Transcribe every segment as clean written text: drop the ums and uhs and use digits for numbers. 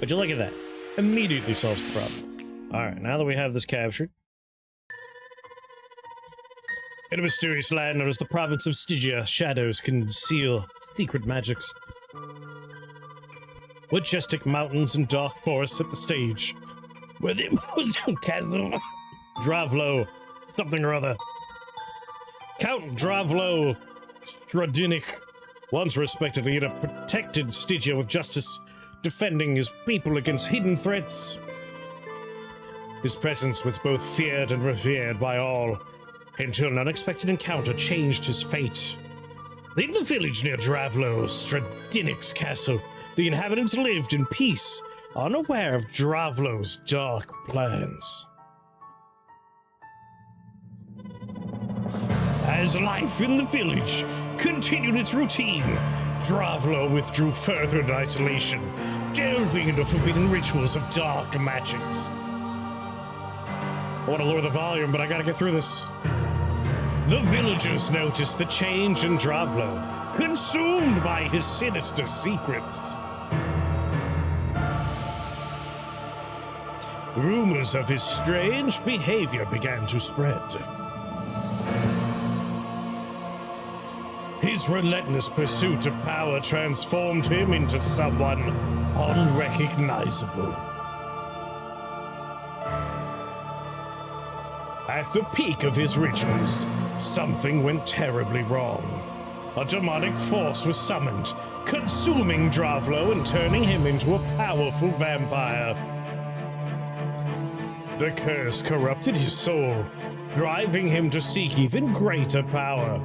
Would you look at that? Immediately solves the problem. Alright, now that we have this captured. In a mysterious land known as the province of Stygia, shadows conceal secret magics. Majestic mountains and dark forests at the stage. Where the imposing castle Dravlo, something or other. Count Dravlo Stradinic once respected leader protected Stygia with justice, defending his people against hidden threats. His presence was both feared and revered by all, until an unexpected encounter changed his fate. In the village near Dravlo Stradinic's castle, the inhabitants lived in peace, unaware of Dravlo's dark plans. As life in the village continued its routine, Dravlo withdrew further into isolation, delving into forbidden rituals of dark magics. I want to lower the volume, but I gotta get through this. The villagers noticed the change in Dravlo, consumed by his sinister secrets. Rumors of his strange behavior began to spread. His relentless pursuit of power transformed him into someone unrecognizable. At the peak of his rituals, something went terribly wrong. A demonic force was summoned, consuming Dravlo and turning him into a powerful vampire. The curse corrupted his soul, driving him to seek even greater power.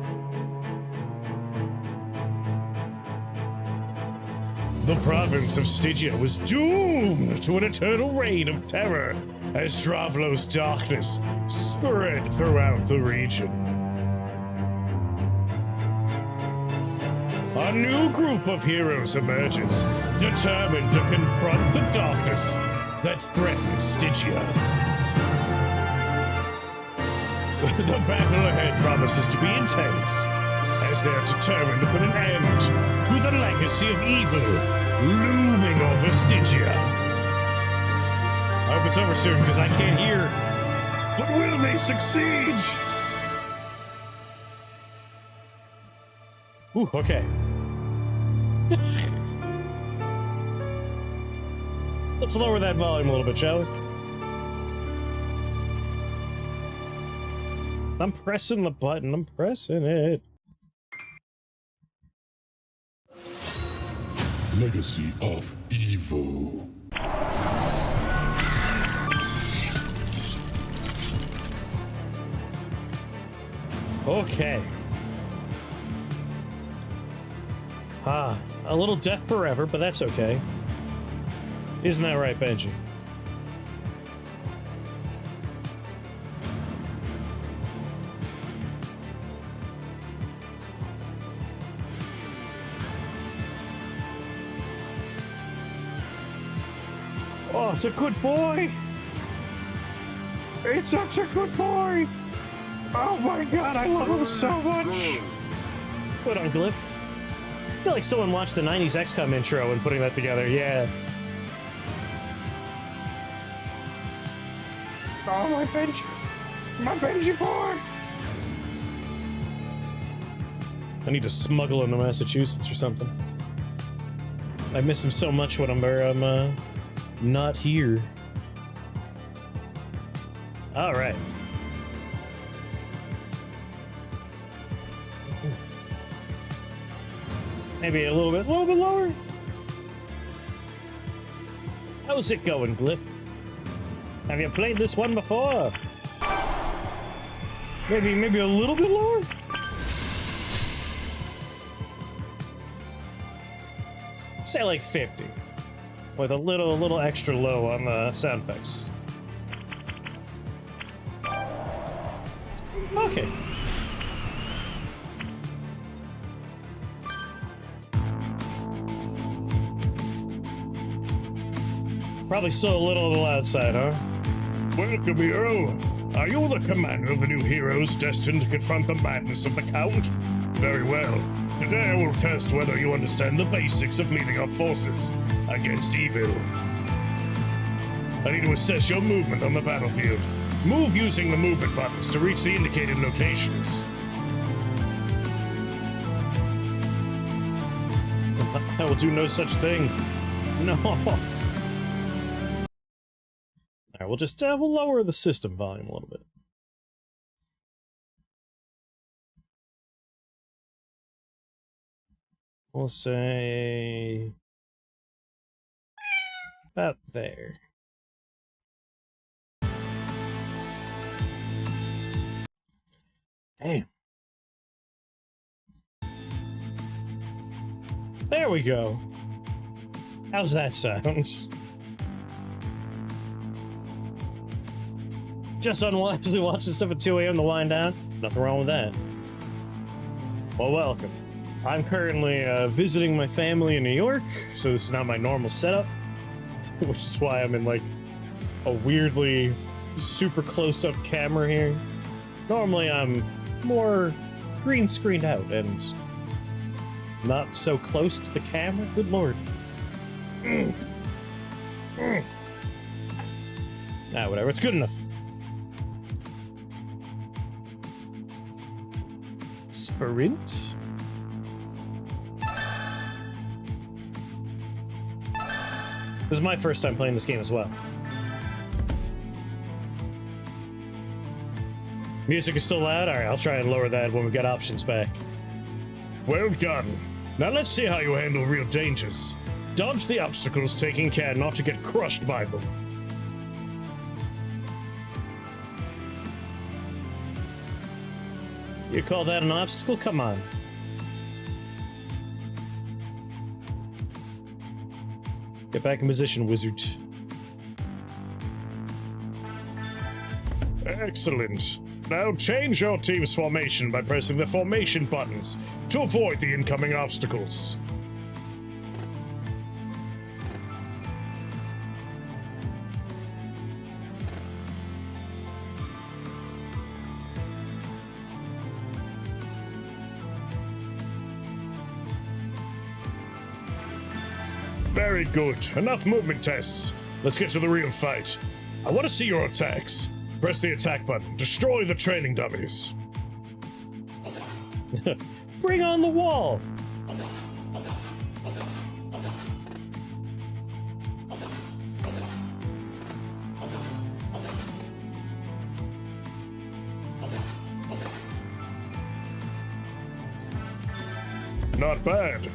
The province of Stygia was doomed to an eternal reign of terror as Dravlo's darkness spread throughout the region. A new group of heroes emerges, determined to confront the darkness that threatens Stygia. The battle ahead promises to be intense, as they are determined to put an end to the legacy of evil looming over Stygia. I hope it's over soon, because I can't hear. But will they succeed? Ooh, okay. Let's lower that volume a little bit, shall we? I'm pressing the button. I'm pressing it. Legacy of Evil. Okay. A little deaf forever, but that's okay. Isn't that right, Benji? Oh, it's a good boy. It's such a good boy. Oh my god, I love him so much. What's going on, Glyph? I feel like someone watched the 90s XCOM intro and putting that together, yeah. Oh, my Benji boy. I need to smuggle him to Massachusetts or something. I miss him so much when I'm not here. All right. Maybe a little bit lower. How's it going, Glyph? Have you played this one before? Maybe a little bit lower? Say like 50. With a little extra low on the sound effects. Okay. Probably still a little on the loud side, huh? Welcome, hero. Are you the commander of the new heroes destined to confront the madness of the Count? Very well. Today I will test whether you understand the basics of leading our forces against evil. I need to assess your movement on the battlefield. Move using the movement buttons to reach the indicated locations. I will do no such thing. No. Alright, we'll just, we'll lower the system volume a little bit. We'll say... about there. Damn. There we go. How's that sound? Just unwisely watching stuff at 2 a.m. to wind down? Nothing wrong with that. Well, welcome. I'm currently visiting my family in New York, so this is not my normal setup, which is why I'm in like a weirdly super close-up camera here. Normally I'm more green screened out and not so close to the camera. Good lord. Ah, whatever, it's good enough. Sprint? This is my first time playing this game as well. Music is still loud? Alright, I'll try and lower that when we get options back. Well done. Now let's see how you handle real dangers. Dodge the obstacles, taking care not to get crushed by them. You call that an obstacle? Come on. Get back in position, wizard. Excellent. Now change your team's formation by pressing the formation buttons to avoid the incoming obstacles. Very good. Enough movement tests. Let's get to the real fight. I want to see your attacks. Press the attack button. Destroy the training dummies. Bring on the wall. Not bad.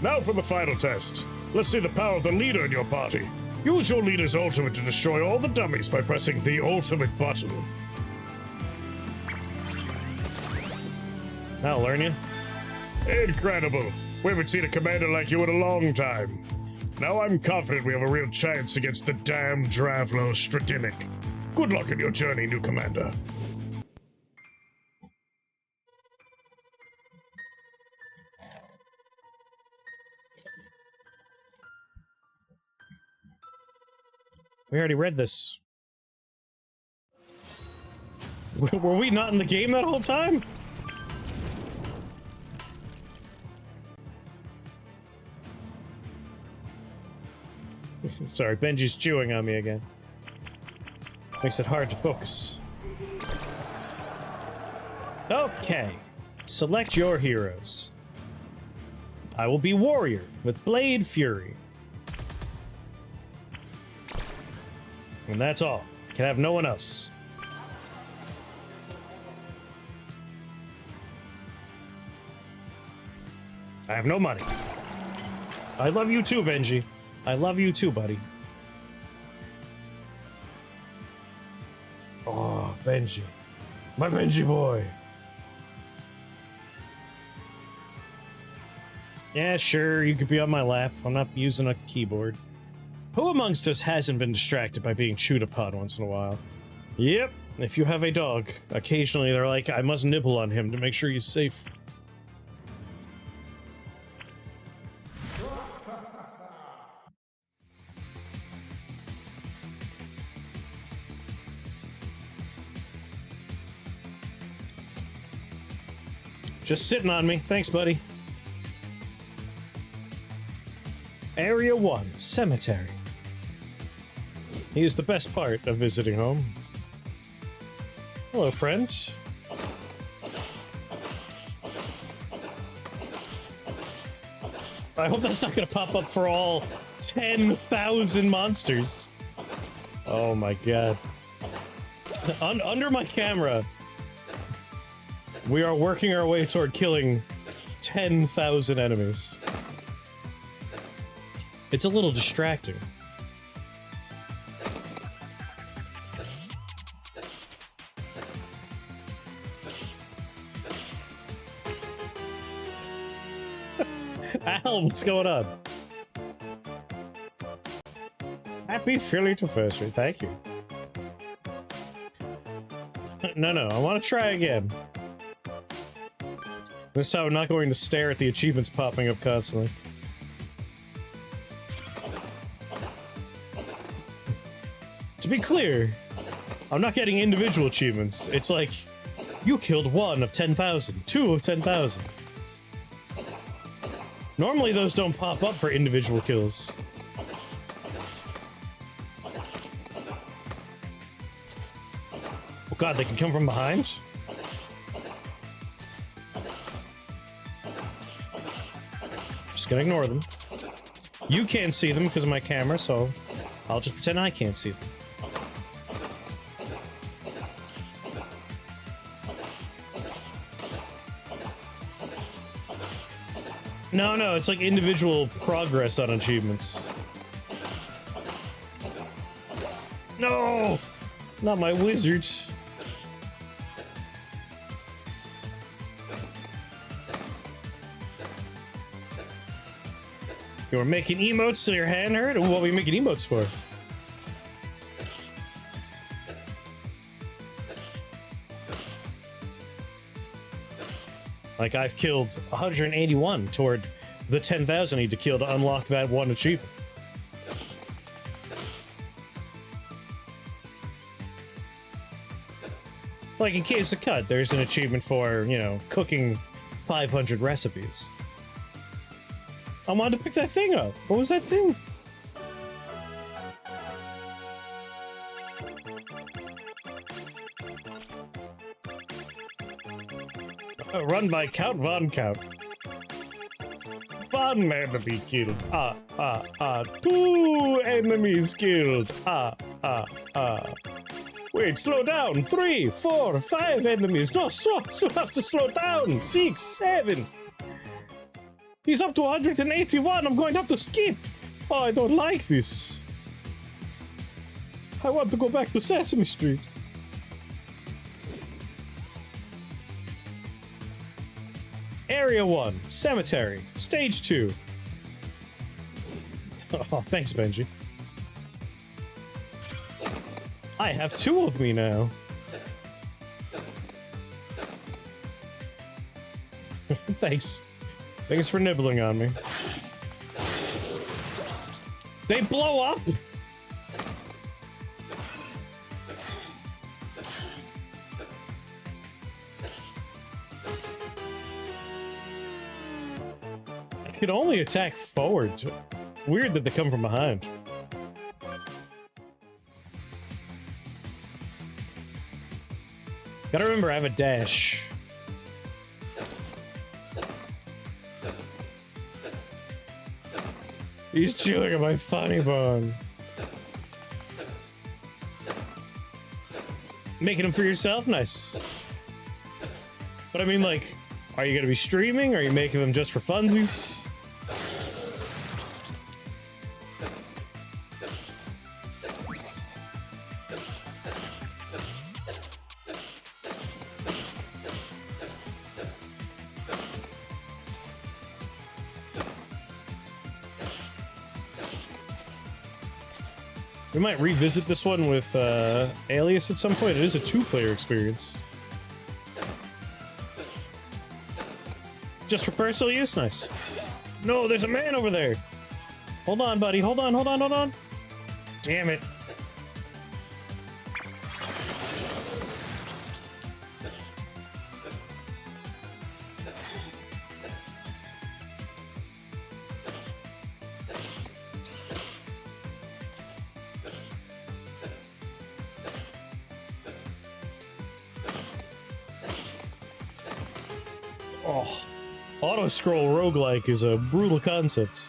Now for the final test. Let's see the power of the leader in your party. Use your leader's ultimate to destroy all the dummies by pressing the ultimate button. That'll learn you. Incredible. We haven't seen a commander like you in a long time. Now I'm confident we have a real chance against the damn Dravlo Stradinic. Good luck in your journey, new commander. We already read this. Were we not in the game that whole time? Sorry, Benji's chewing on me again. Makes it hard to focus. Okay. Select your heroes. I will be Warrior with Blade Fury. And that's all. Can have no one else. I have no money. I love you too, Benji. I love you too, buddy. Oh, Benji. My Benji boy. Yeah, sure, you could be on my lap. I'm not using a keyboard. Who amongst us hasn't been distracted by being chewed upon once in a while? Yep, if you have a dog, occasionally they're like, I must nibble on him to make sure he's safe. Just sitting on me. Thanks, buddy. Area 1, Cemetery. He is the best part of visiting home. Hello, friend. I hope that's not gonna pop up for all 10,000 monsters. Oh my god. Under my camera, we are working our way toward killing 10,000 enemies. It's a little distracting. Al, what's going on? Happy Philly anniversary, thank you. No, I want to try again. This time I'm not going to stare at the achievements popping up constantly. To be clear, I'm not getting individual achievements. It's like, you killed 1 of 10,000, 2 of 10,000. Normally those don't pop up for individual kills. Oh god, they can come from behind? Just gonna ignore them. You can't see them because of my camera, so I'll just pretend I can't see them. No, it's like individual progress on achievements. No! Not my wizard. You were making emotes till your hand hurt? What were you making emotes for? Like, I've killed 181 toward the 10,000 I need to kill to unlock that one achievement. Like, in Case of Cut, there's an achievement for, you know, cooking 500 recipes. I wanted to pick that thing up. What was that thing? Run by Count Von Count. One enemy killed. 2 enemies killed. Wait, slow down. 3, 4, 5 enemies. No, so have to slow down. 6, 7. He's up to 181. I'm going to have to skip. Oh, I don't like this. I want to go back to Sesame Street. Area 1, Cemetery, Stage 2. Oh, thanks, Benji. I have 2 of me now. Thanks. Thanks for nibbling on me. They blow up? I can only attack forward. It's weird that they come from behind. Gotta remember, I have a dash. He's chewing on my funny bone. Making them for yourself? Nice. But I mean, like, are you gonna be streaming? Or are you making them just for funsies? We might revisit this one with Alias at some point. It is a 2-player experience. Just for personal use? Nice. No, there's a man over there. Hold on, buddy. Hold on. Damn it. Oh, auto-scroll roguelike is a brutal concept.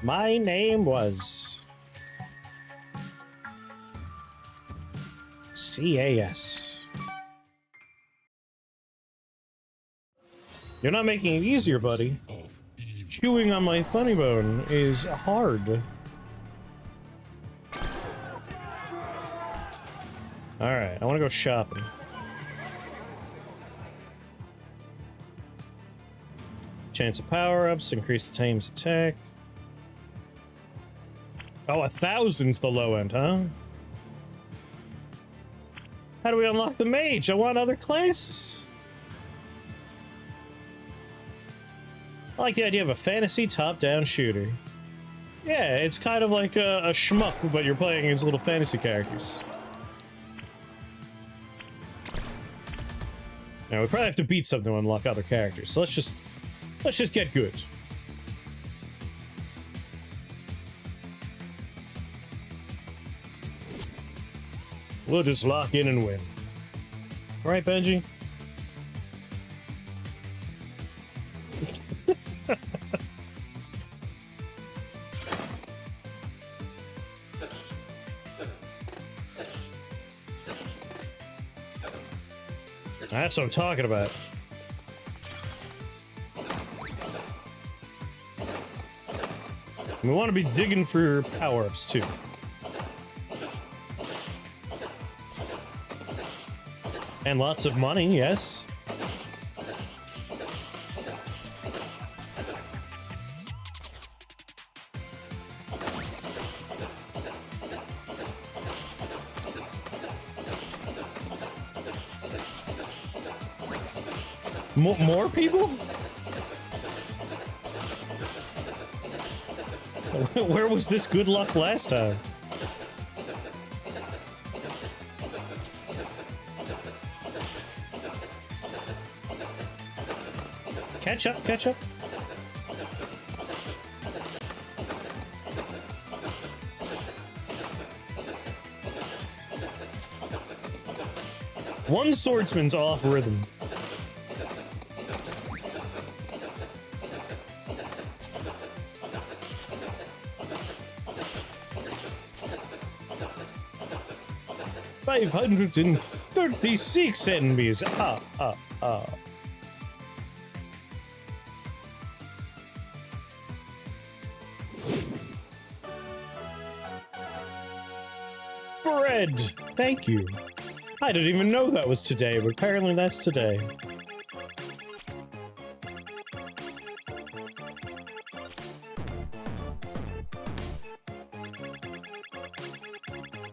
My name was CAS. You're not making it easier, buddy. Chewing on my funny bone is hard. Alright, I want to go shopping. Chance of power-ups, increase the team's attack. Oh, 1,000's the low end, huh? How do we unlock the mage? I want other classes. I like the idea of a fantasy top-down shooter. Yeah, it's kind of like a SHMUP, but you're playing as little fantasy characters. Now, we probably have to beat something to unlock other characters, so let's just get good. We'll just lock in and win. All right, Benji? That's what I'm talking about. We want to be digging for power-ups, too. And lots of money, yes. More people? Where was this good luck last time? Catch up, catch up. One swordsman's off rhythm. $536 enemies. Bread. Thank you. I didn't even know that was today, but apparently that's today.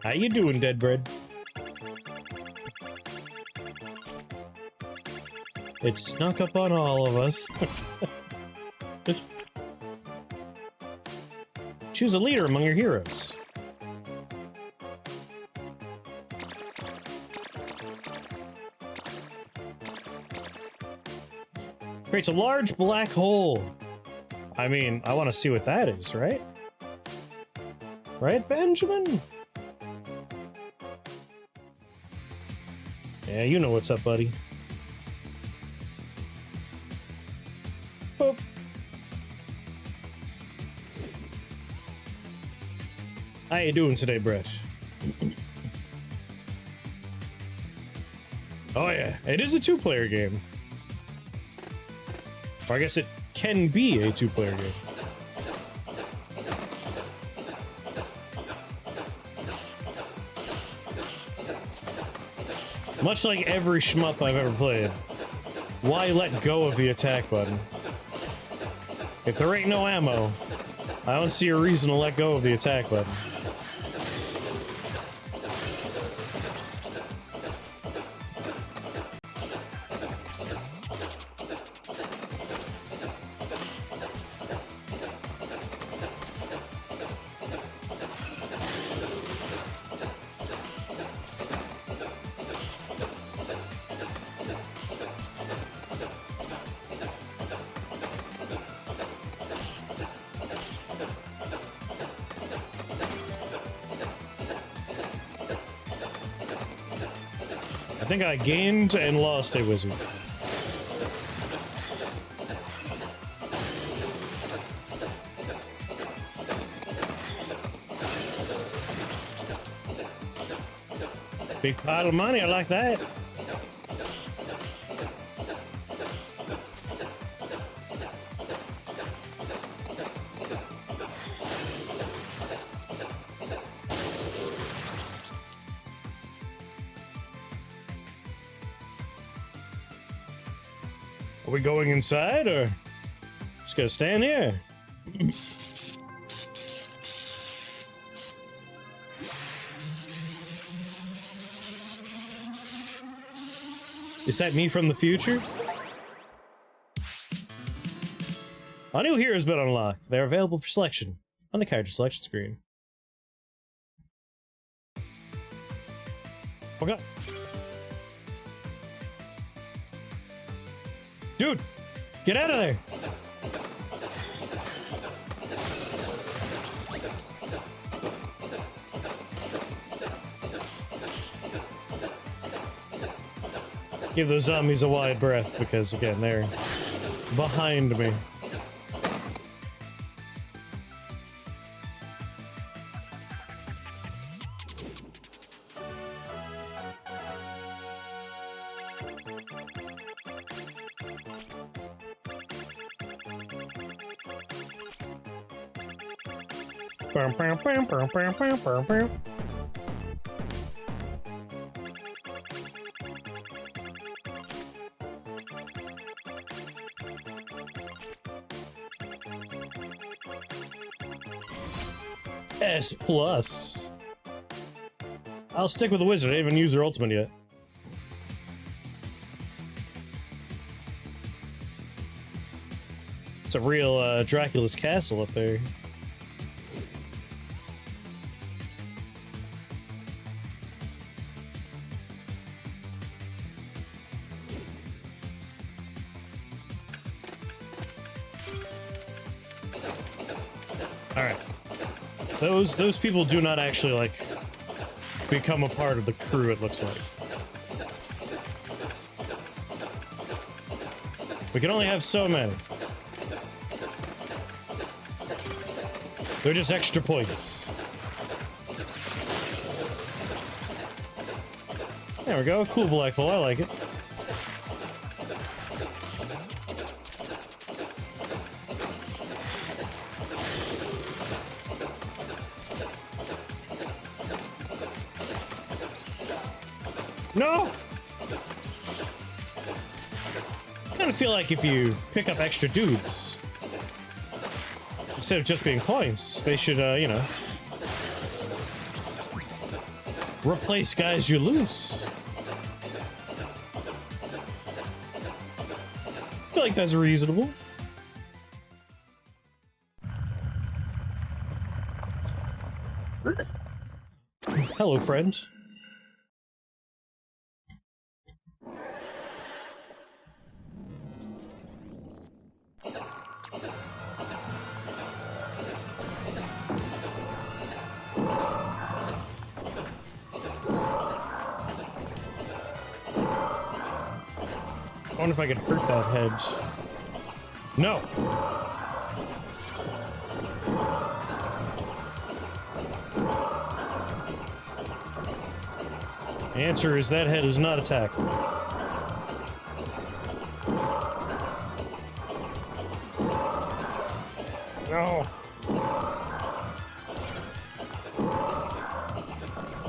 How you doing, Dead Bread? It snuck up on all of us. Choose a leader among your heroes. Creates a large black hole. I mean, I want to see what that is, right? Right, Benjamin? Yeah, you know what's up, buddy. Boop. How you doing today, Brett? Oh yeah, it is a two-player game. Or I guess it can be a two-player game. Much like every shmup I've ever played, why let go of the attack button? If there ain't no ammo, I don't see a reason to let go of the attack button. I think I gained and lost a wizard. Big pile of money, I like that. Are we going inside, or just gonna stand here? Is that me from the future? A new hero has been unlocked. They're available for selection on the character selection screen. Oh god. Dude, get out of there. Give those zombies a wide breath, because again, they're behind me. S plus. I'll stick with the wizard. I didn't even use their ultimate yet. It's a real Dracula's castle up there. All right. Those people do not actually, like, become a part of the crew, it looks like. We can only have so many. They're just extra points. There we go, cool black hole, I like it. No! I kind of feel like if you pick up extra dudes, instead of just being points, they should, you know, replace guys you lose. I feel like that's reasonable. Hello, friend. I wonder if I could hurt that head. No! The answer is that head is not attacked. No!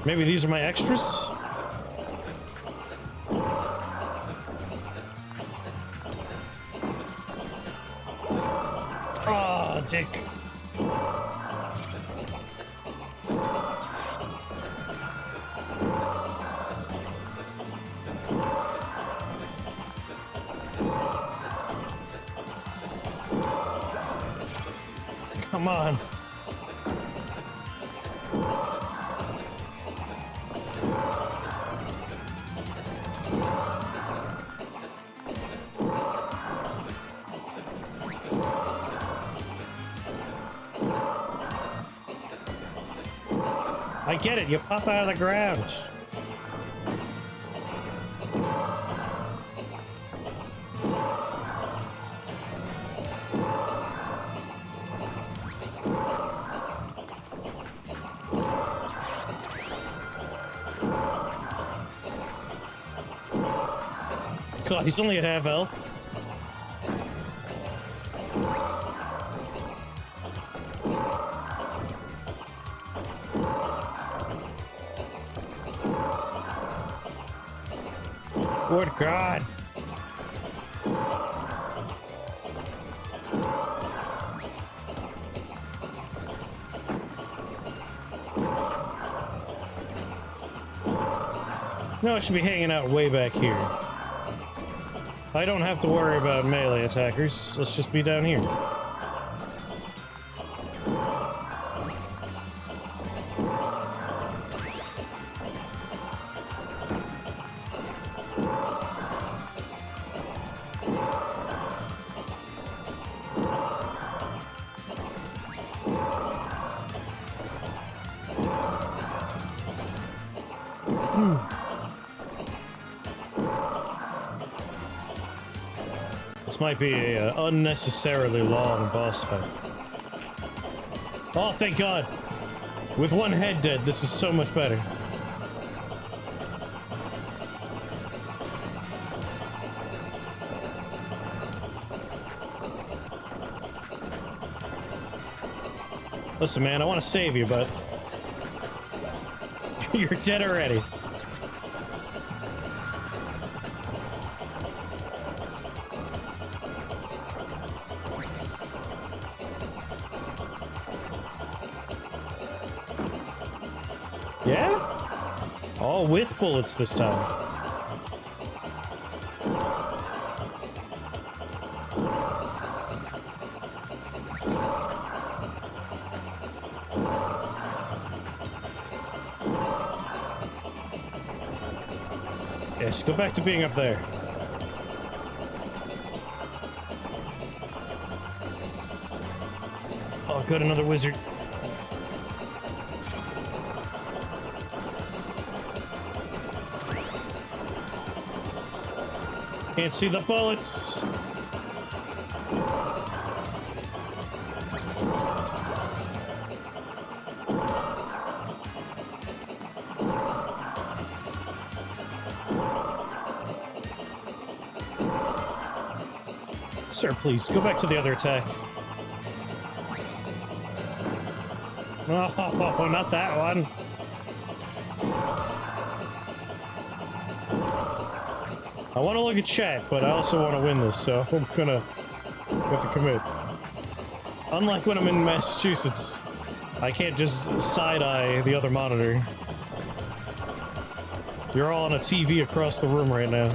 Maybe these are my extras? Dick. Come on. I get it, you pop out of the ground. God, he's only at half health. Good God. No, I should be hanging out way back here. I don't have to worry about melee attackers. Let's just be down here. This might be a unnecessarily long boss fight. Oh, thank God! With one head dead, this is so much better. Listen, man, I want to save you, but you're dead already. Yeah? All with bullets this time. Yes, go back to being up there. Oh, good, another wizard. Can't see the bullets. Sir, please, go back to the other attack. Oh, not that one. I want to look at chat, but I also want to win this, so I'm gonna have to commit. Unlike when I'm in Massachusetts, I can't just side-eye the other monitor. You're all on a TV across the room right now.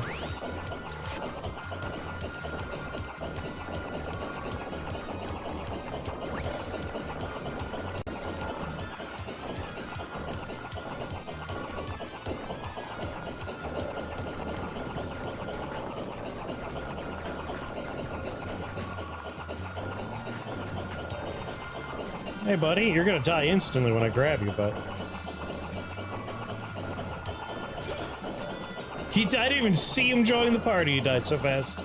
Hey, buddy, you're gonna die instantly when I grab you, but... I didn't even see him join the party, he died so fast.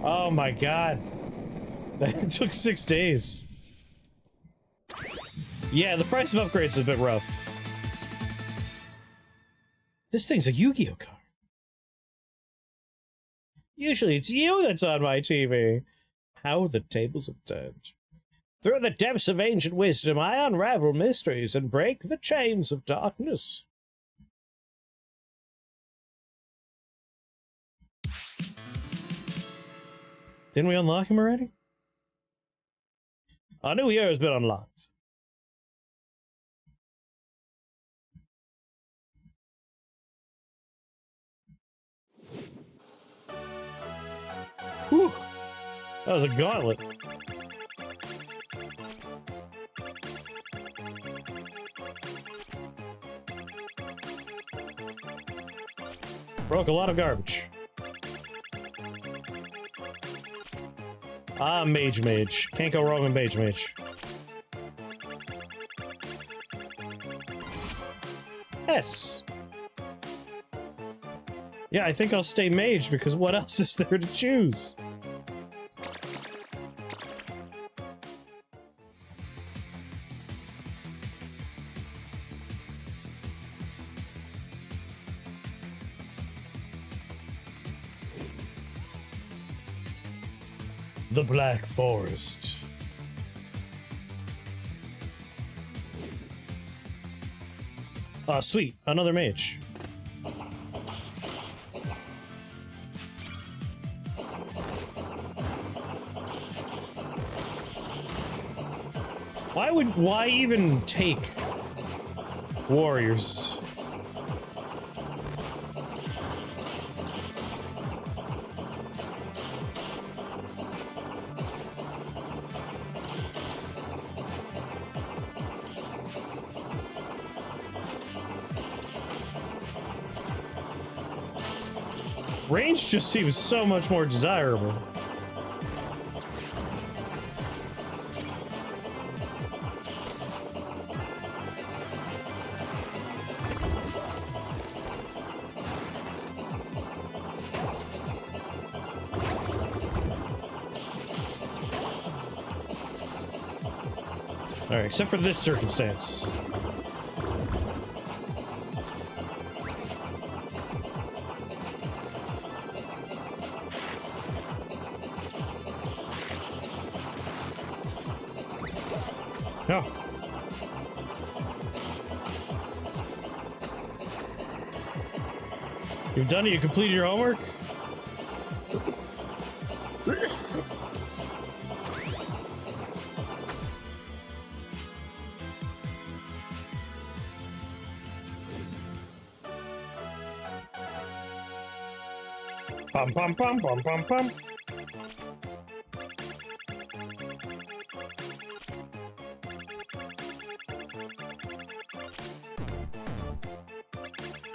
Oh my God. That took 6 days. Yeah, the price of upgrades is a bit rough. This thing's a Yu-Gi-Oh card. Usually it's you that's on my TV. How the tables have turned. Through the depths of ancient wisdom, I unravel mysteries and break the chains of darkness. Didn't we unlock him already? Our new hero has been unlocked. Whew. That was a gauntlet. Broke a lot of garbage. Ah, Mage. Can't go wrong with Mage. Yes. Yeah, I think I'll stay Mage because what else is there to choose? The Black Forest. Ah, sweet. Another mage. Why even take warriors? Range just seems so much more desirable. Alright, except for this circumstance. No. You've done it? You completed your homework? Pum pum pum pum pum pum.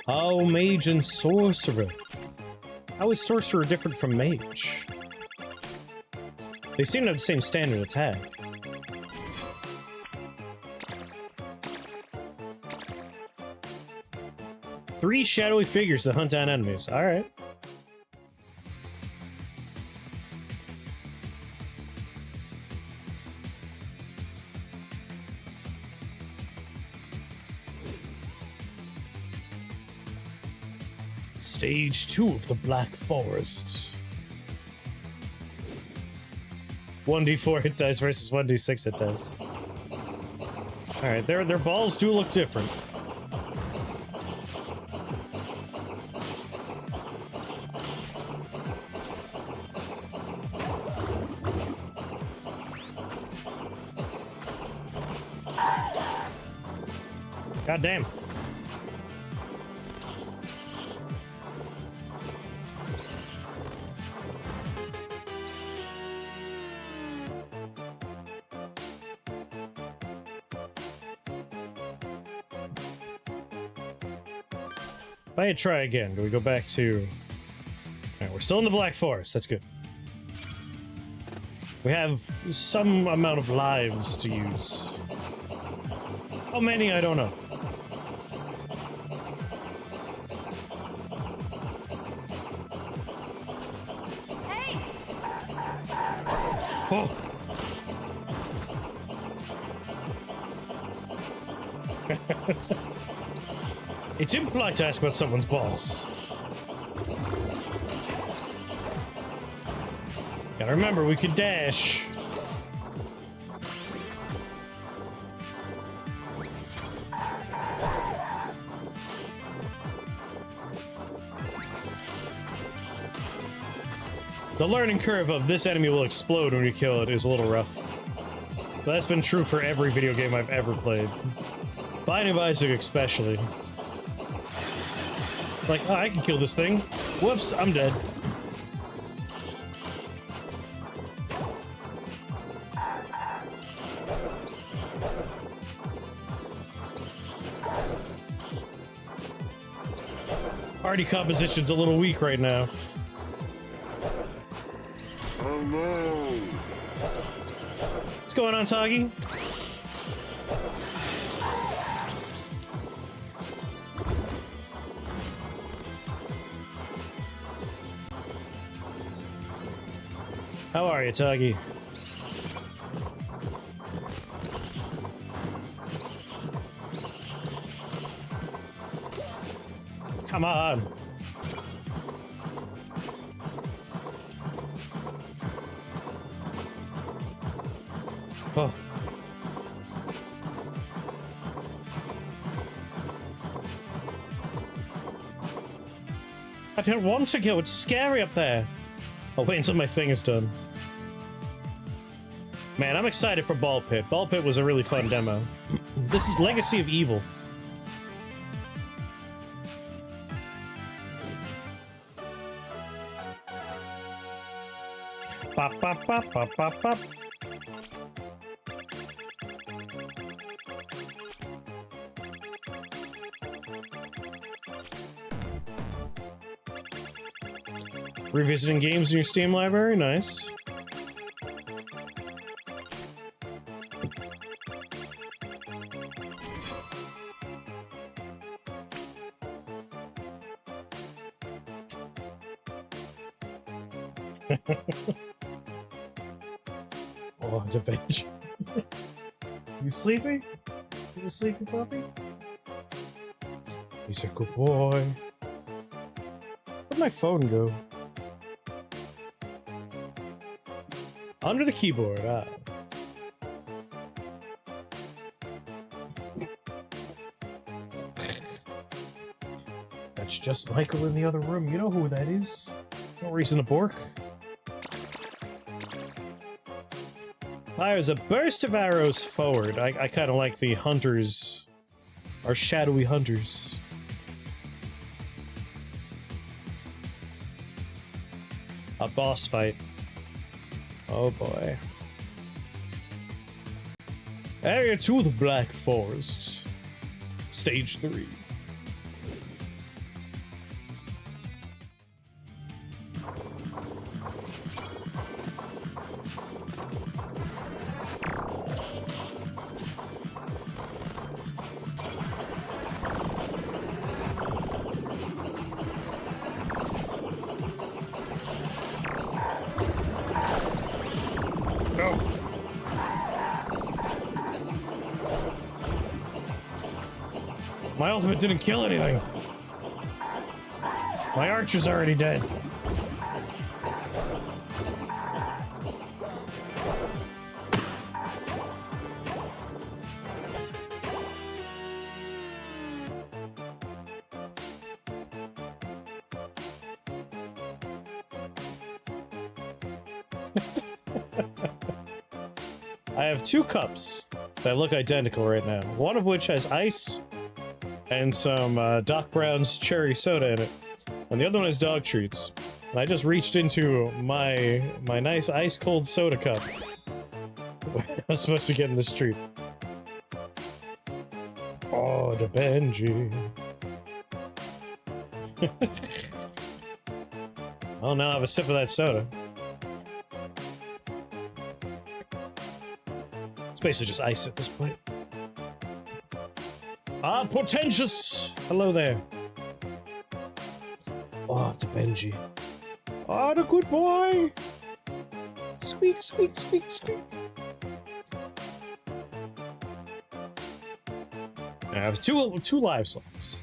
Oh, mage and sorcerer. How is sorcerer different from mage? They seem to have the same standard attack. Three shadowy figures that hunt down enemies. Alright. Stage 2 of the Black Forest. 1d4 hit dice versus 1d6 hit dice. Alright, their balls do look different. God damn. If I try again, do we go back to... Alright, we're still in the Black Forest, that's good. We have some amount of lives to use. How many, I don't know. Hey! Oh! It's impolite to ask about someone's balls. Gotta remember, we could dash. The learning curve of this enemy will explode when you kill it is a little rough. But that's been true for every video game I've ever played. Binding of Isaac especially. Like, oh, I can kill this thing. Whoops, I'm dead. Party composition's a little weak right now. Hello. What's going on, Toggy? How are you, Tuggy? Come on. Oh. I don't want to go. It's scary up there. I'll wait until my thing is done. Man, I'm excited for Ball Pit. Ball Pit was a really fun demo. This is Legacy of Evil. Bop, bop, bop, bop, bop, bop. Revisiting games in your Steam library? Nice. Oh, the bench. You sleepy? You sleepy, puppy? He's a good boy. Where'd my phone go? Under the keyboard, ah. That's just Michael in the other room. You know who that is? No reason to bork. Fires a burst of arrows forward. I kind of like the hunters. Our shadowy hunters. A boss fight. Oh boy. Area 2 of the Black Forest. Stage 3. My ultimate didn't kill anything. My archer's already dead. I have 2 cups that look identical right now. One of which has ice and some Doc Brown's cherry soda in it, and the other one is dog treats. And I just reached into my nice ice cold soda cup. I'm supposed to be getting this treat. Oh, the Benji. Well, now I have a sip of that soda. It's basically just ice at this point. Ah, Potentious! Hello there. Oh, the Benji. Oh, the good boy! Squeak, squeak, squeak, squeak. I have two live slots.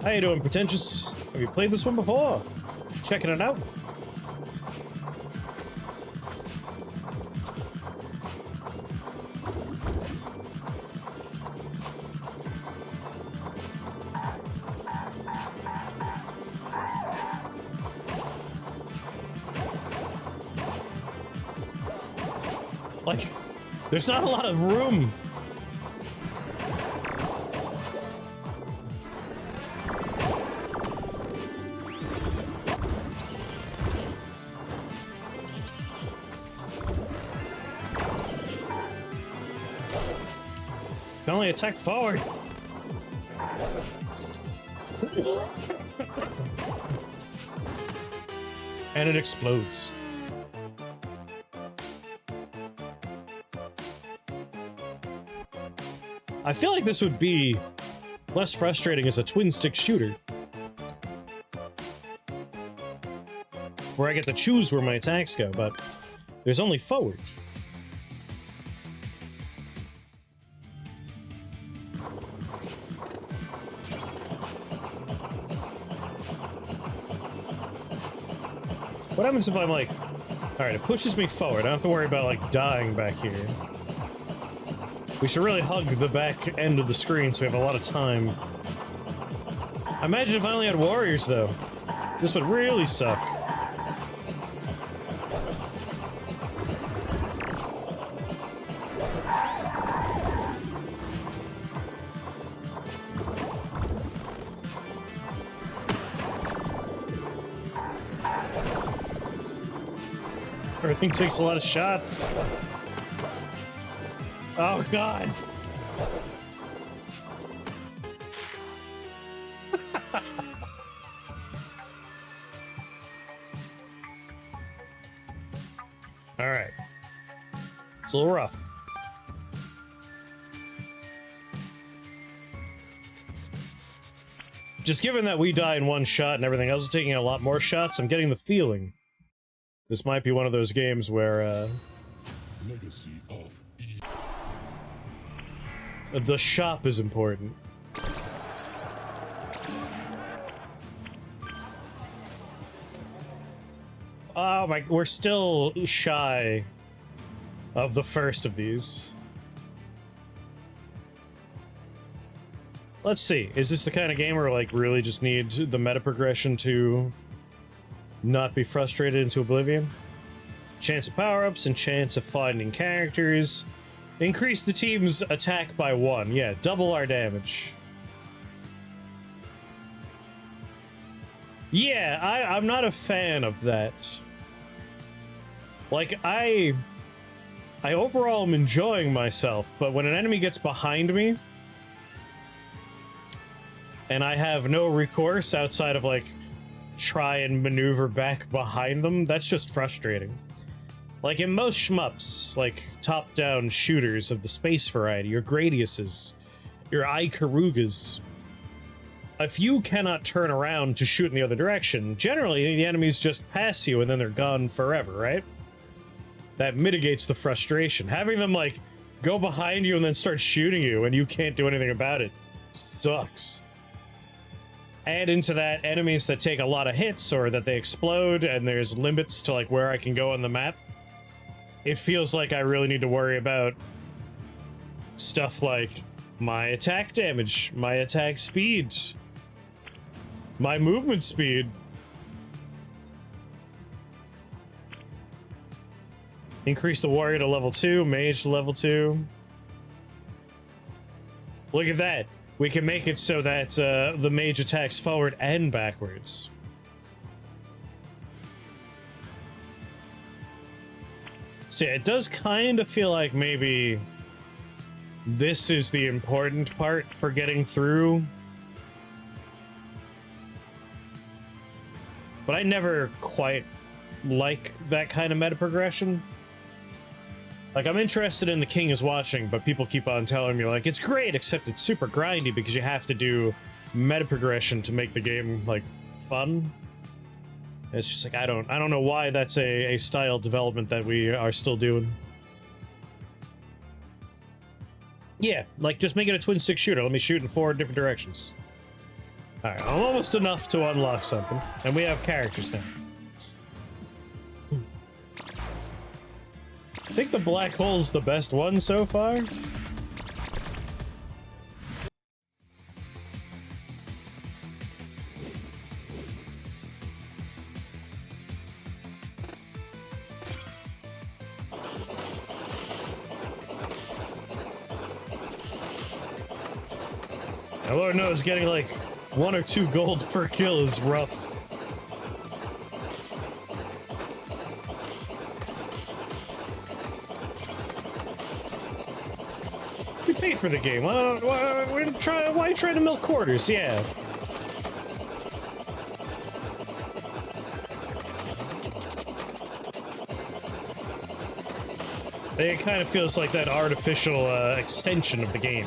How you doing, Pretentious? Have you played this one before? Checking it out? Like, there's not a lot of room. Can only attack forward. And it explodes. I feel like this would be less frustrating as a twin-stick shooter, where I get to choose where my attacks go, but there's only forward. What happens if I'm like... Alright, it pushes me forward. I don't have to worry about, like, dying back here. We should really hug the back end of the screen so we have a lot of time. Imagine if I only had warriors, though. This would really suck. Everything takes a lot of shots. Oh, God. All right. It's a little rough. Just given that we die in one shot and everything else is taking a lot more shots, I'm getting the feeling this might be one of those games where, Legacy of the shop is important. Oh my, we're still shy of the first of these. Let's see, is this the kind of game where, like, really just need the meta progression to not be frustrated into oblivion? Chance of power-ups and chance of finding characters. Increase the team's attack by 1. Yeah, double our damage. Yeah, I'm not a fan of that. Like, I overall am enjoying myself, but when an enemy gets behind me, and I have no recourse outside of, like, try and maneuver back behind them, that's just frustrating. Like, in most shmups, like, top-down shooters of the space variety, your Gradiuses, your Ikarugas, if you cannot turn around to shoot in the other direction, generally the enemies just pass you and then they're gone forever, right? That mitigates the frustration. Having them, like, go behind you and then start shooting you and you can't do anything about it sucks. Add into that enemies that take a lot of hits or that they explode and there's limits to, like, where I can go on the map. It feels like I really need to worry about stuff like my attack damage, my attack speed, my movement speed. Increase the warrior to level 2, mage to level 2. Look at that. We can make it so that the mage attacks forward and backwards. So yeah, it does kind of feel like maybe this is the important part for getting through. But I never quite like that kind of meta progression. Like, I'm interested in The King is Watching, but people keep on telling me, like, it's great, except it's super grindy because you have to do meta progression to make the game, like, fun. And it's just like, I don't know why that's a style development that we are still doing. Yeah, like, just make it a twin-stick shooter. Let me shoot in 4 different directions. Alright, I'm almost enough to unlock something. And we have characters now. I think the black hole's the best one so far. Lord knows, getting like 1 or 2 gold per kill is rough. We paid for the game. Why are you trying to milk quarters? Yeah. It kind of feels like that artificial extension of the game.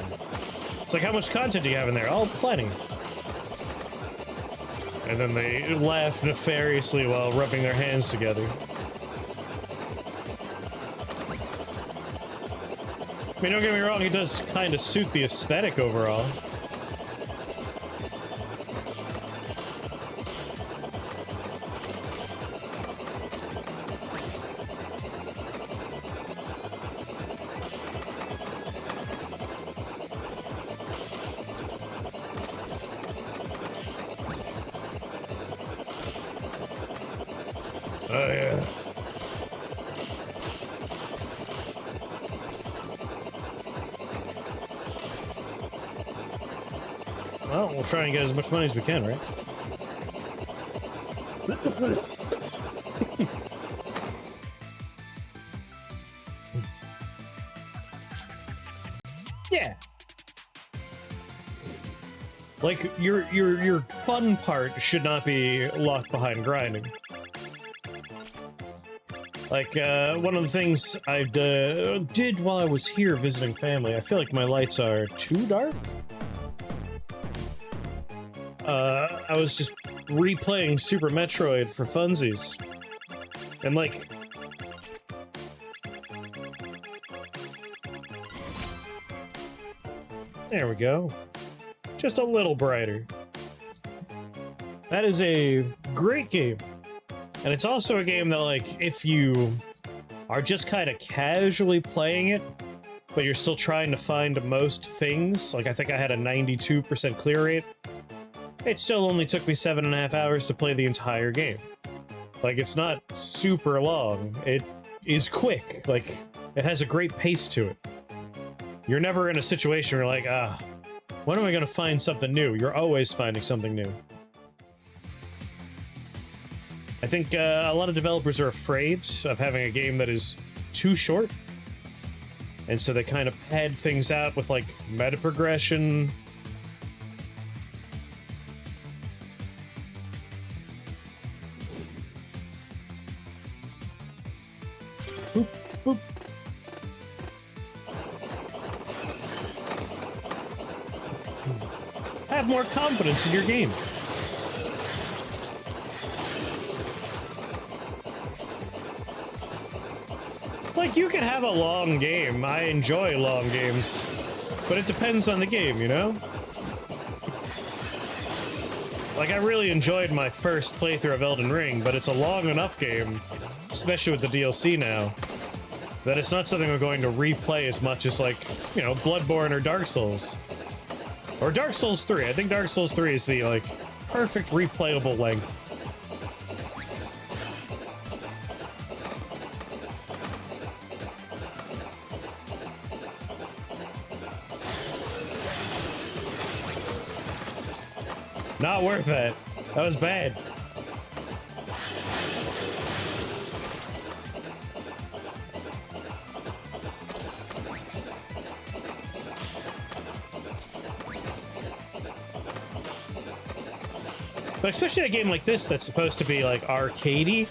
It's like, how much content do you have in there? Oh, plenty. And then they laugh nefariously while rubbing their hands together. I mean, don't get me wrong, he does kind of suit the aesthetic overall. Well, we'll try and get as much money as we can, right? Yeah. Like, your fun part should not be locked behind grinding. Like, one of the things I did while I was here visiting family, I feel like my lights are too dark? I was just replaying Super Metroid for funsies. And, like... There we go. Just a little brighter. That is a great game. And it's also a game that, like, if you are just kind of casually playing it, but you're still trying to find most things, like I think I had a 92% clear rate, it still only took me 7.5 hours to play the entire game. Like, it's not super long. It is quick. Like, it has a great pace to it. You're never in a situation where you're like, when am I gonna find something new? You're always finding something new. I think a lot of developers are afraid of having a game that is too short. And so they kind of pad things out with, like, meta progression. Boop, boop. Have more confidence in your game. Like, you can have a long game. I enjoy long games. But it depends on the game, you know? Like, I really enjoyed my first playthrough of Elden Ring, but it's a long enough game, especially with the DLC now, that it's not something I'm going to replay as much as, like, you know, Bloodborne or Dark Souls. Or Dark Souls 3. I think Dark Souls 3 is the, like, perfect replayable length. Not worth it. That was bad. But especially a game like this that's supposed to be, like, arcadey,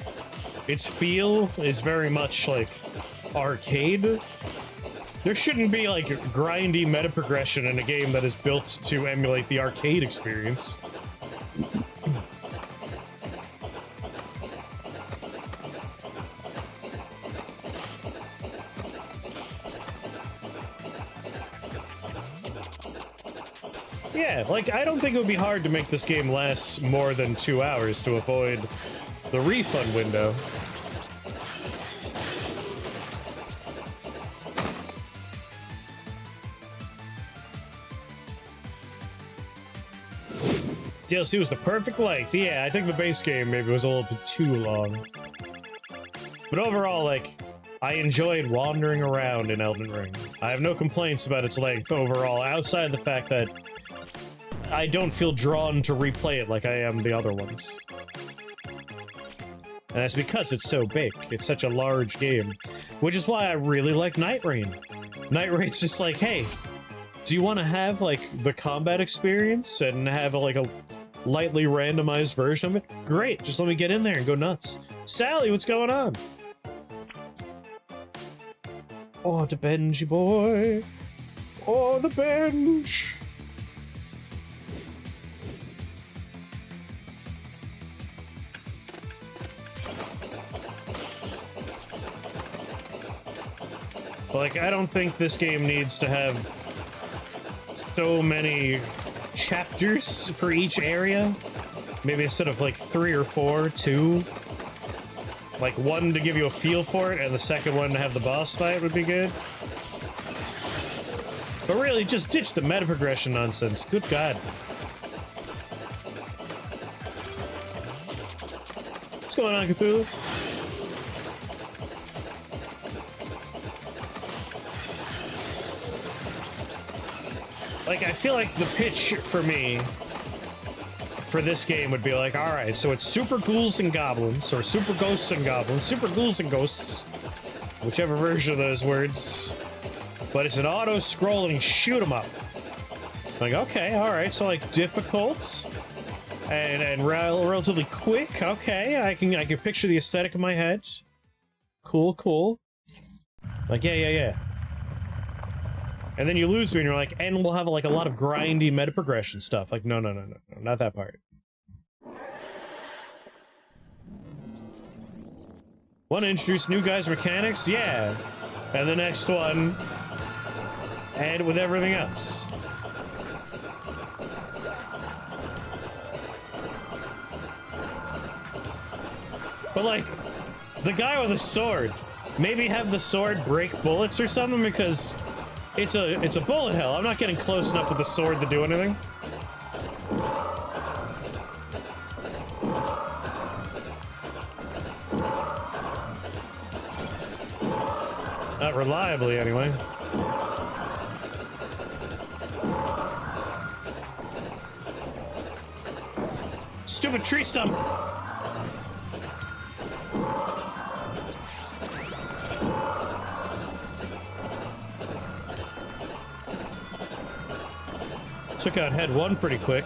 its feel is very much, like, arcade. There shouldn't be, like, grindy meta progression in a game that is built to emulate the arcade experience. Yeah, like, I don't think it would be hard to make this game last more than 2 hours to avoid the refund window. DLC was the perfect length. Yeah, I think the base game maybe was a little bit too long. But overall, like, I enjoyed wandering around in Elden Ring. I have no complaints about its length overall, outside of the fact that I don't feel drawn to replay it like I am the other ones. And that's because it's so big. It's such a large game. Which is why I really like Night Rain. Night Rain's just like, hey, do you want to have, like, the combat experience and have, like, a lightly randomized version of it? Great, just let me get in there and go nuts. Sally, what's going on? Oh, the Benji boy. Oh, the bench. Like, I don't think this game needs to have so many chapters for each area. Maybe instead of, like, 3 or 4, 2. Like, one to give you a feel for it, and the second one to have the boss fight would be good. But really, just ditch the meta progression nonsense. Good God. What's going on, Cthulhu? Like, I feel like the pitch for me for this game would be like, alright, so it's super ghouls and goblins, or super ghosts and goblins, super ghouls and ghosts, whichever version of those words, but it's an auto-scrolling shoot-'em-up. Like, okay, alright, so like difficult and relatively quick, okay, I can picture the aesthetic in my head. Cool, cool. Like, yeah. And then you lose me and you're like, and we'll have like a lot of grindy meta progression stuff. Like, no, not that part. Want to introduce new guys' mechanics? Yeah. And the next one, add with everything else. But like, the guy with a sword, maybe have the sword break bullets or something, because it's a bullet hell. I'm not getting close enough with the sword to do anything. Not reliably, anyway. Stupid tree stump! Took out head one pretty quick.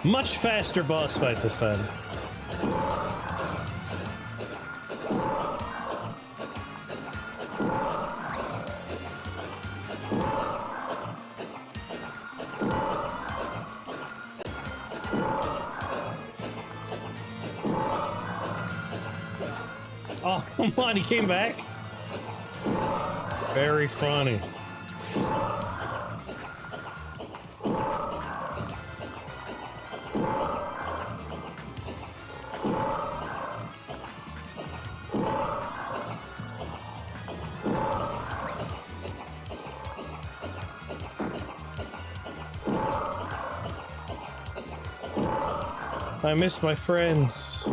Much faster boss fight this time. Oh, come on, he came back. Very funny. I miss my friends.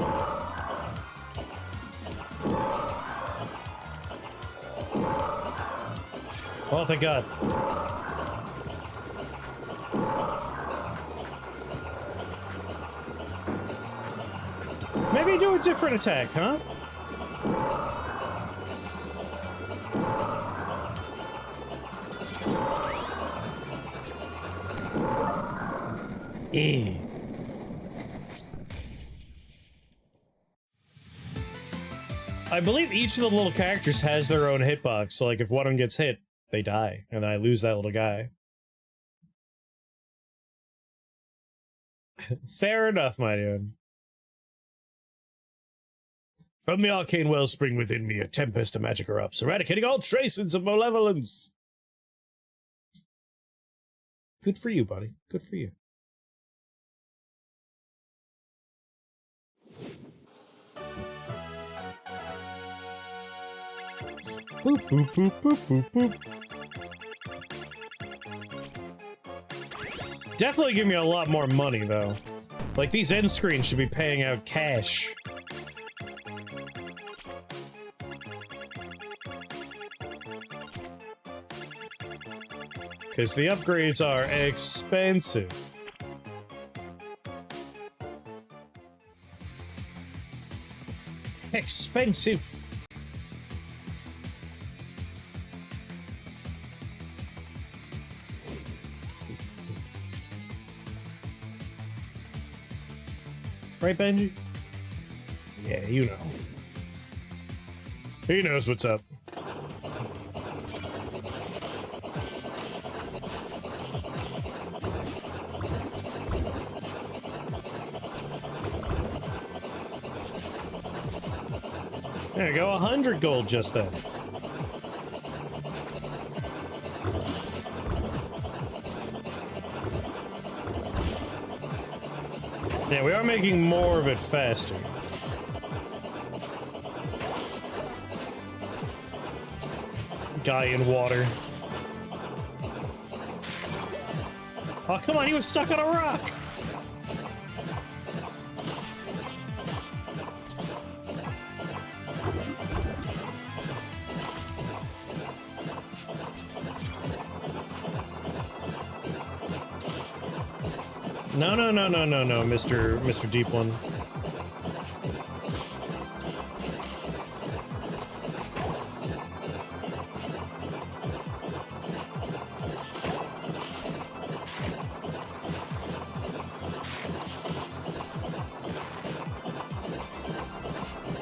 Oh, thank God. Maybe do a different attack, huh? I believe each of the little characters has their own hitbox, so like if one of them gets hit, they die, and I lose that little guy. Fair enough, my dude. From the arcane wellspring within me, a tempest of magic erupts, eradicating all traces of malevolence. Good for you, buddy. Good for you. Boop, boop, boop, boop, boop, boop. Definitely give me a lot more money, though. Like, these end screens should be paying out cash. Because the upgrades are expensive. Expensive. Right, Benji? Yeah, you know. He knows what's up. There you go, 100 gold just then. Yeah, we are making more of it faster. Guy in water. Oh, come on, he was stuck on a rock! No, no, no, no, no, no, Mr. Deep One.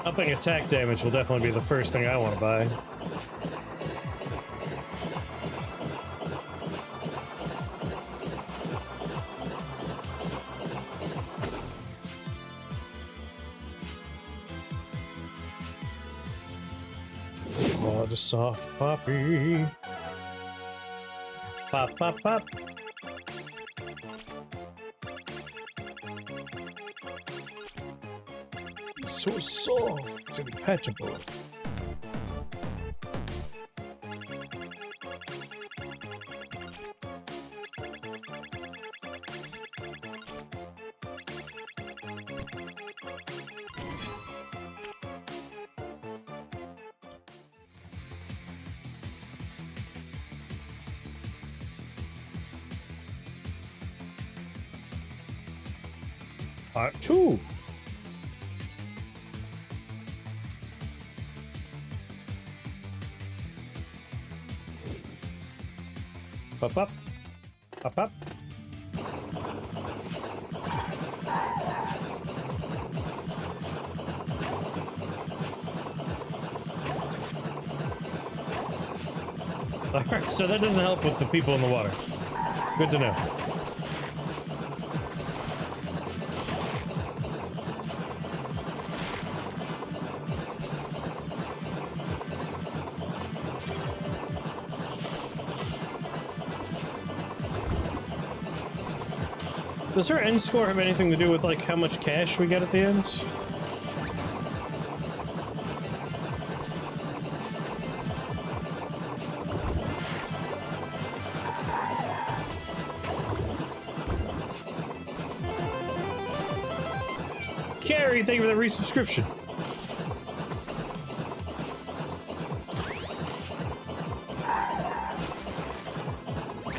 Upping attack damage will definitely be the first thing I want to buy. Oh, the soft puppy. Pop, pop, pop. So soft and petable. Part 2. Up, up. Up, up. Alright, so that doesn't help with the people in the water. Good to know. Does our end score have anything to do with, like, how much cash we get at the end? Carrie, thank you for the resubscription.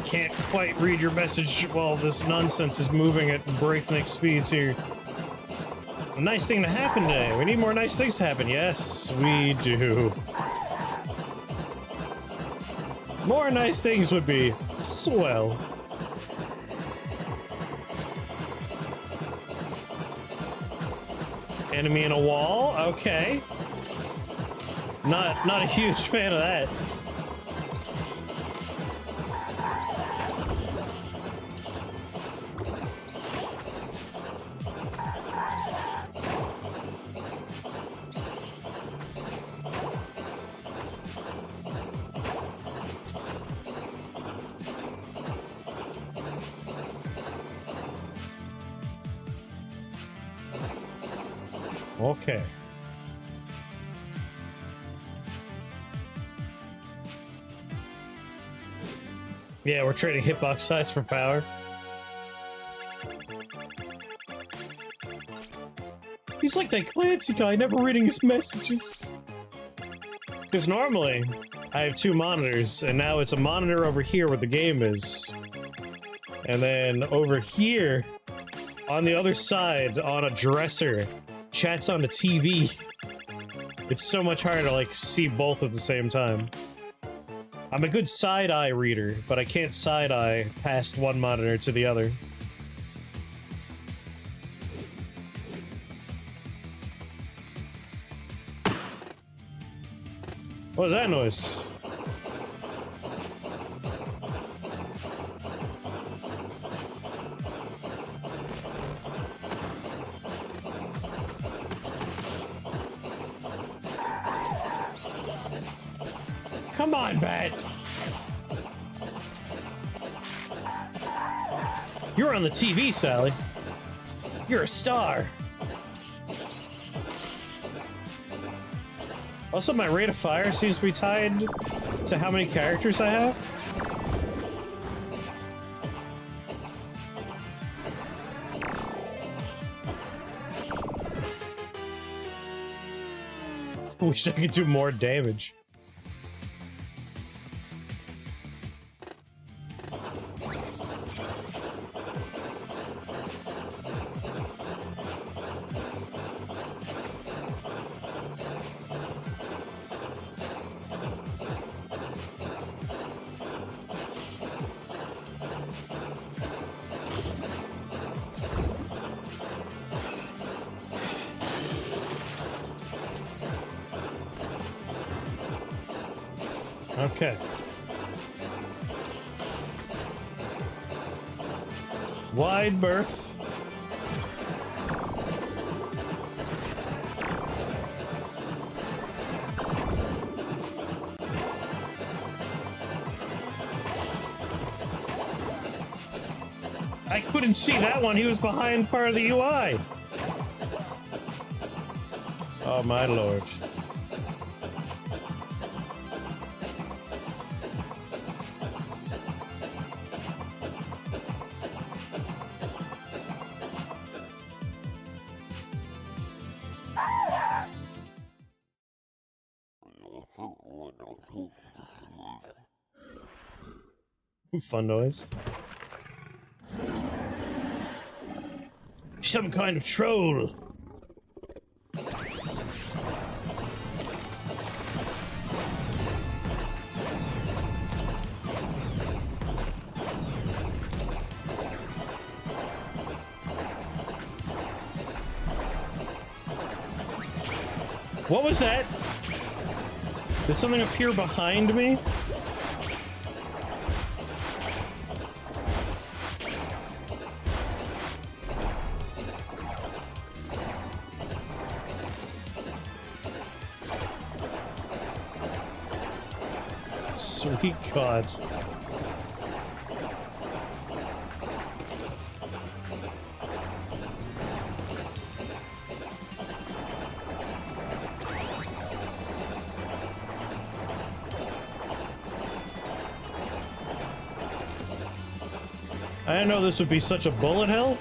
Can't quite read your message while this nonsense is moving at breakneck speeds here. A nice thing to happen today. We need more nice things to happen. Yes, we do. More nice things would be swell. Enemy in a wall? Okay. Not a huge fan of that. Okay. Yeah, we're trading hitbox size for power. He's like that Clancy guy, never reading his messages. Because normally, I have two monitors, and now it's a monitor over here where the game is. And then over here, on the other side, on a dresser, chat's on the TV. It's so much harder to, like, see both at the same time. I'm a good side-eye reader, but I can't side-eye past one monitor to the other. What was that noise? Come on, bat! You're on the TV, Sally. You're a star. Also, my rate of fire seems to be tied to how many characters I have. Wish I could do more damage. Okay. Wide berth. I couldn't see that one. He was behind part of the UI. Oh my lord. Fun noise. Some kind of troll. What was that? Did something appear behind me? Sweet God. I didn't know this would be such a bullet hell.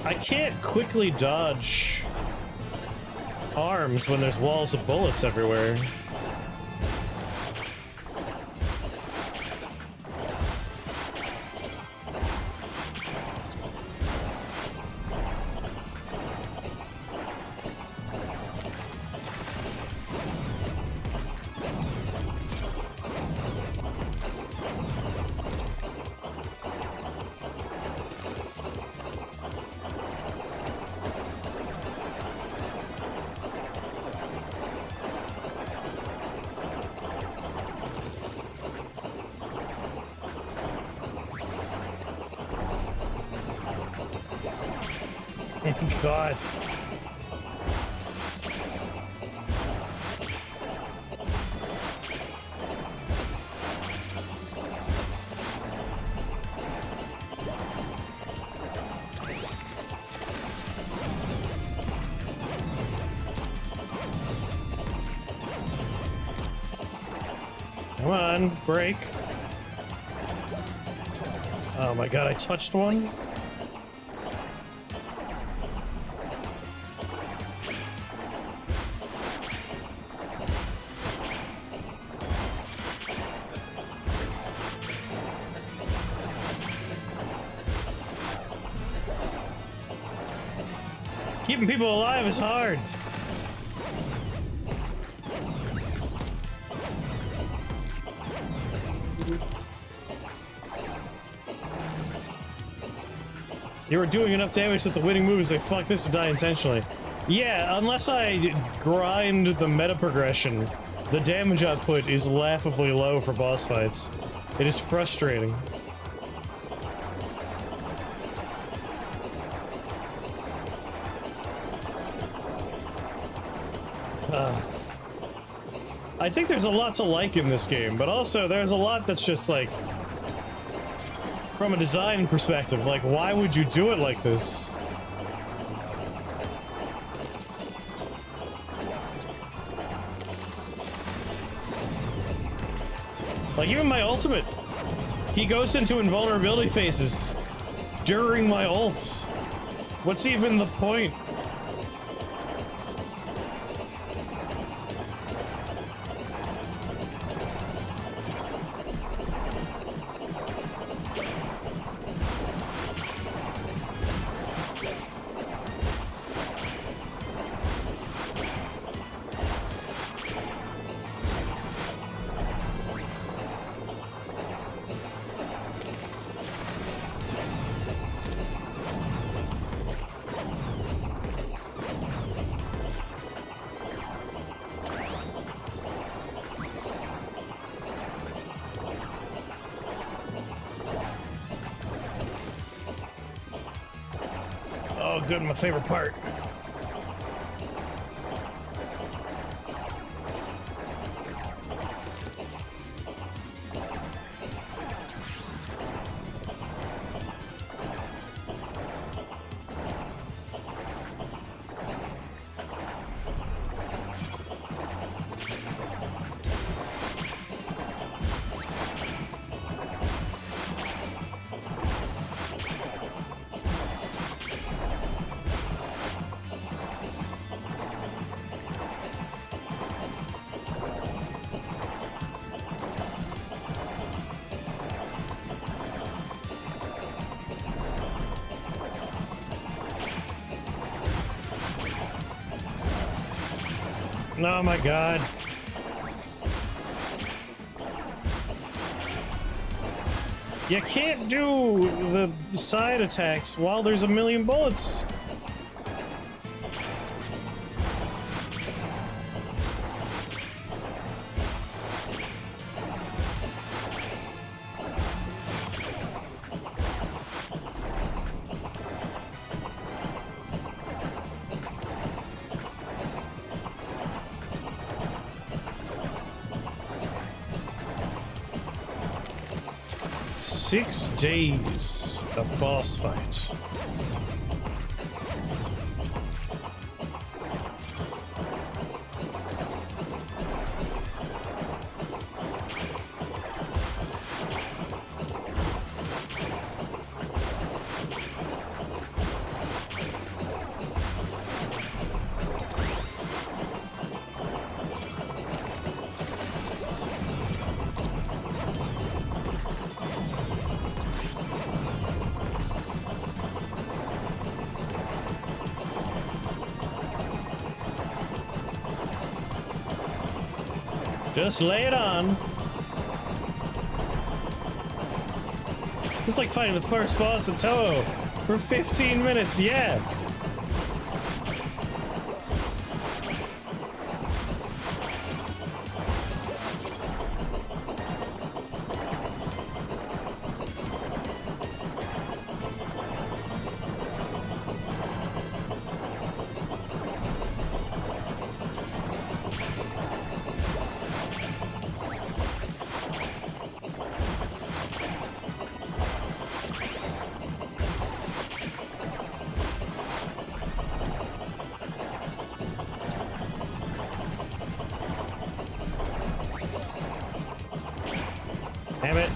I can't quickly dodge arms when there's walls of bullets everywhere. God. Come on, break. Oh my God, I touched one. Keeping people alive is hard. They were doing enough damage that the winning move is like, fuck this and die intentionally. Yeah, unless I grind the meta progression, the damage output is laughably low for boss fights. It is frustrating. I think there's a lot to like in this game, but also there's a lot that's just like, from a design perspective, like, why would you do it like this? Like, even my ultimate, he goes into invulnerability phases during my ults. What's even the point? Oh, good, my favorite part. Oh my god. You can't do the side attacks while there's a million bullets. Days of boss fight. Just lay it on. It's like fighting the first boss of Toho for 15 minutes, yeah. Damn it.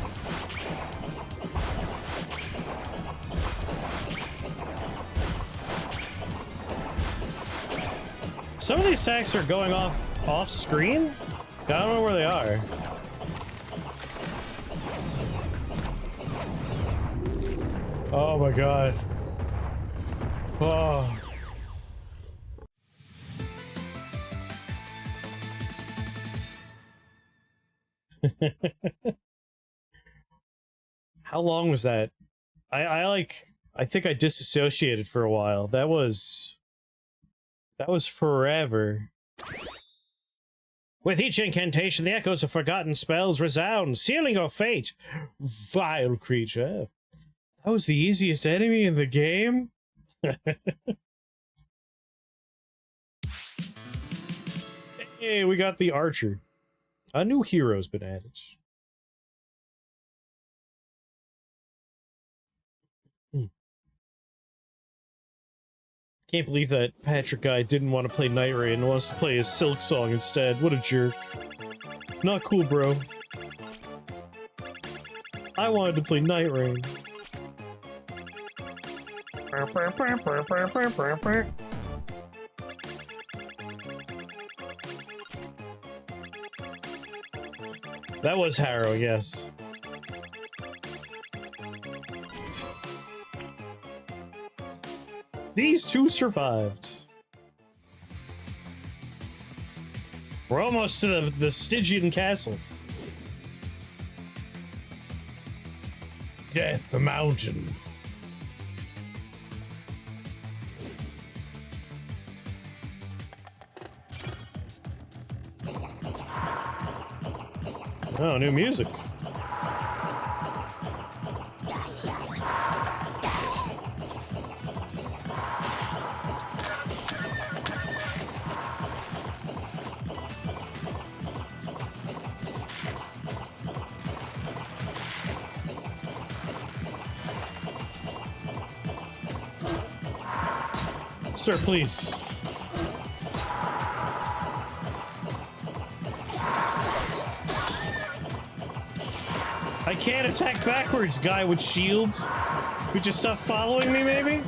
Some of these attacks are going off screen? I don't know where they are. Oh my god. Oh. How long was that? I think I disassociated for a while. That was forever. With each incantation, the echoes of forgotten spells resound, sealing your fate. Vile creature. That was the easiest enemy in the game? Hey, we got the archer. A new hero's been added. Can't believe that Patrick guy didn't want to play Night Rain and wants to play his Silk Song instead. What a jerk. Not cool, bro. I wanted to play Night Rain. That was Harrow, yes. These two survived. We're almost to the Stygian castle. Death the mountain. Oh, new music. Sir, please. I can't attack backwards, guy with shields. Would you stop following me, maybe?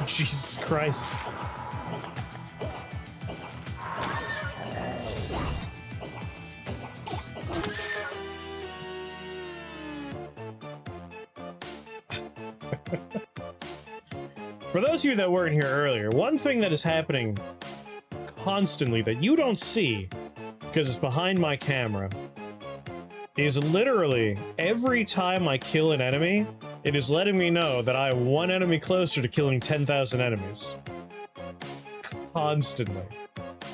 Jesus Christ. For those of you that weren't here earlier, one thing that is happening constantly that you don't see because it's behind my camera is literally every time I kill an enemy, it is letting me know that I am one enemy closer to killing 10,000 enemies. Constantly.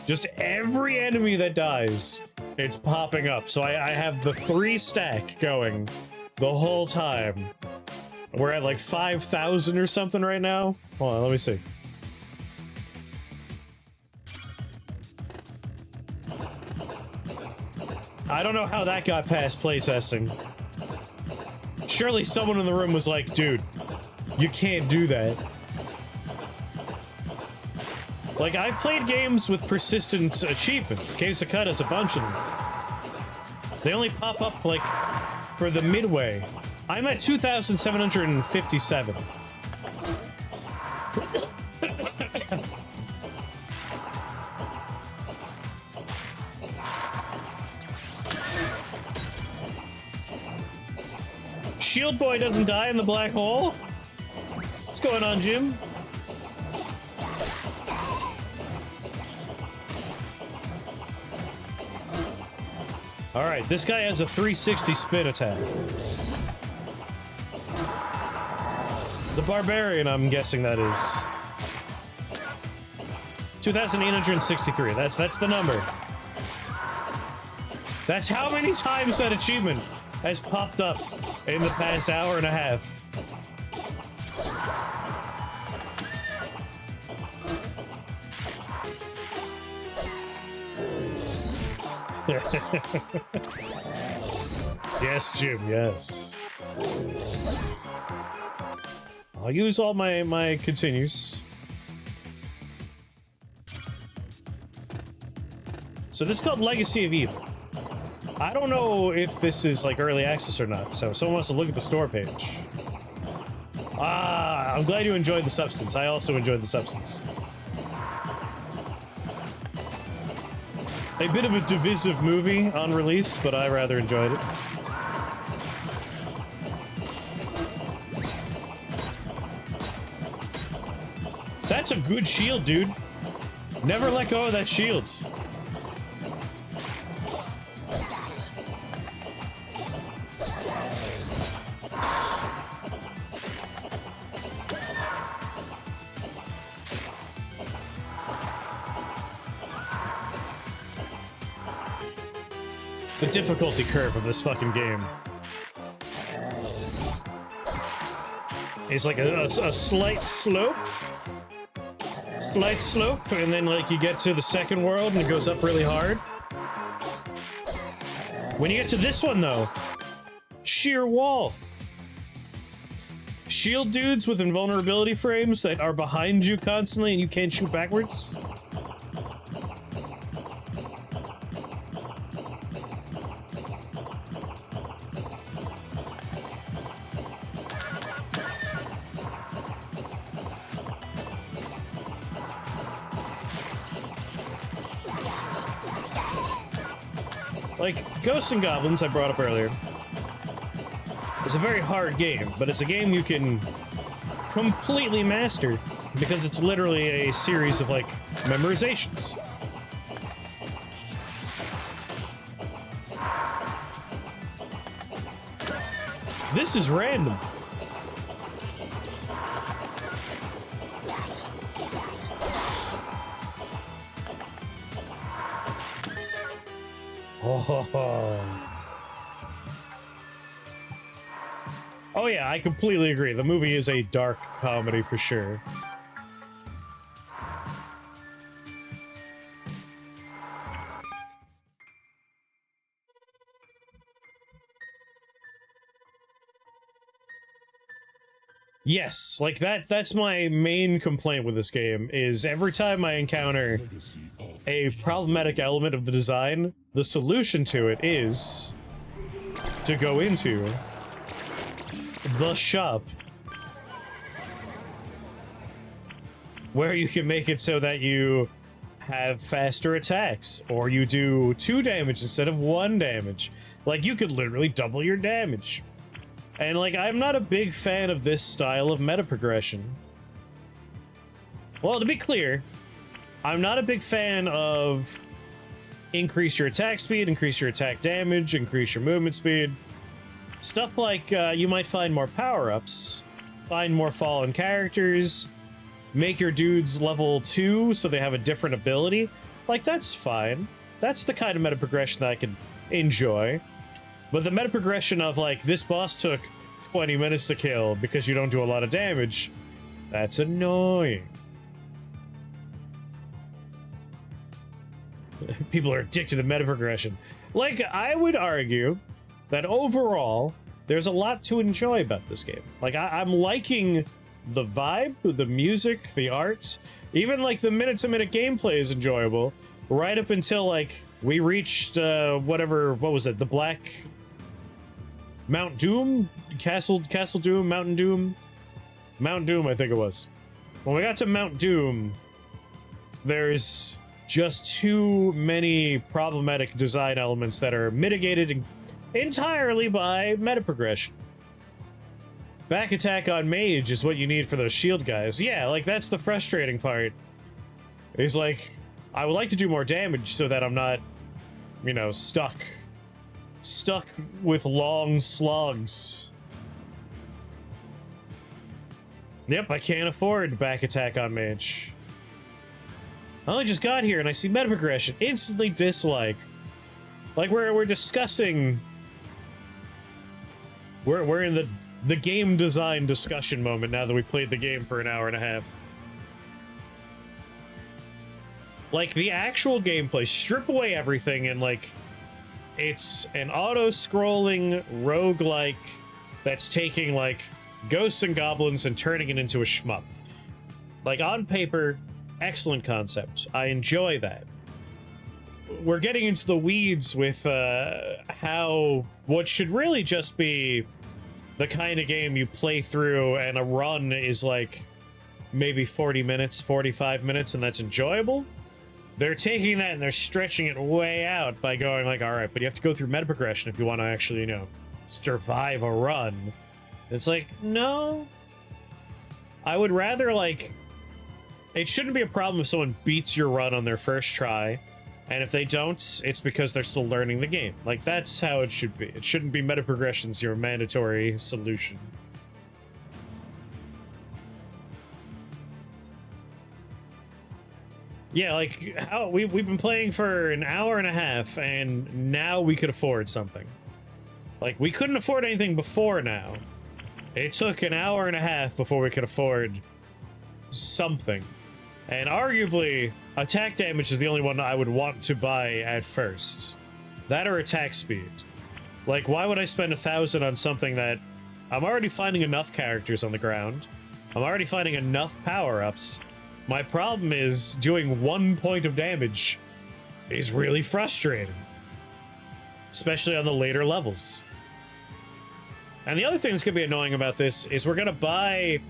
Just every enemy that dies, it's popping up. So I have the 3 stack going the whole time. We're at like 5,000 or something right now. Hold on, let me see. I don't know how that got past playtesting. Surely someone in the room was like, dude, you can't do that. Like, I've played games with persistent achievements. Case of Cut has a bunch of them. They only pop up, like, for the midway. I'm at 2,757. Shield Boy doesn't die in the black hole? What's going on, Jim? Alright, this guy has a 360 spin attack. The Barbarian, I'm guessing that is. 2,863, that's the number. That's how many times that achievement has popped up in the past hour and a half. Yes, Jim, yes. I'll use all my continues. So this is called Legacy of Evil. I don't know if this is like early access or not, so if someone wants to look at the store page. Ah, I'm glad you enjoyed The Substance. I also enjoyed The Substance. A bit of a divisive movie on release, but I rather enjoyed it. That's a good shield, dude. Never let go of that shield. The difficulty curve of this fucking game is like a slight slope. Slight slope, and then like you get to the second world and it goes up really hard. When you get to this one though, sheer wall. Shield dudes with invulnerability frames that are behind you constantly and you can't shoot backwards. Like, Ghosts and Goblins, I brought up earlier, is a very hard game, but it's a game you can completely master because it's literally a series of, like, memorizations. This is random. Oh. Oh yeah, I completely agree. The movie is a dark comedy for sure. Yes, like that's my main complaint with this game, is every time I encounter Legacy of a problematic element of the design, the solution to it is to go into the shop, where you can make it so that you have faster attacks, or you do 2 damage instead of 1 damage. Like, you could literally double your damage. And, like, I'm not a big fan of this style of meta progression. Well, to be clear, I'm not a big fan of increase your attack speed, increase your attack damage, increase your movement speed. Stuff like, you might find more power-ups, find more fallen characters, make your dudes level 2 so they have a different ability. Like, that's fine. That's the kind of meta progression that I can enjoy. But the meta progression of, like, this boss took 20 minutes to kill because you don't do a lot of damage, that's annoying. People are addicted to meta progression. Like, I would argue that overall, there's a lot to enjoy about this game. Like, I'm liking the vibe, the music, the art. Even, like, the minute-to-minute gameplay is enjoyable. Right up until, like, we reached, what was it? The Black... Mount Doom? Castle Doom? Mountain Doom? Mount Doom, I think it was. When we got to Mount Doom, there's just too many problematic design elements that are mitigated entirely by meta progression. Back attack on mage is what you need for those shield guys. Yeah, like, that's the frustrating part. Is like, I would like to do more damage so that I'm not, you know, stuck with long slugs. Yep, I can't afford back attack on mage. I only just got here and I see meta progression. Instantly dislike. Like, we're discussing... We're in the game design discussion moment now that we played the game for an hour and a half. Like, the actual gameplay, strip away everything and, like, it's an auto-scrolling roguelike that's taking, like, ghosts and goblins and turning it into a shmup. Like, on paper, excellent concept. I enjoy that. We're getting into the weeds with how what should really just be the kind of game you play through and a run is like maybe 40 minutes, 45 minutes, and that's enjoyable. They're taking that and they're stretching it way out by going like, all right, but you have to go through meta progression if you want to actually, you know, survive a run. It's like, no. I would rather, like, it shouldn't be a problem if someone beats your run on their first try, and if they don't, it's because they're still learning the game. Like, that's how it should be. It shouldn't be meta progression's your mandatory solution. Yeah, like, how we've been playing for an hour and a half, and now we could afford something. Like, we couldn't afford anything before now. It took an hour and a half before we could afford something. And arguably, attack damage is the only one I would want to buy at first. That or attack speed. Like, why would I spend 1,000 on something that I'm already finding enough characters on the ground? I'm already finding enough power-ups. My problem is doing 1 point of damage is really frustrating. Especially on the later levels. And the other thing that's going to be annoying about this is we're going to buy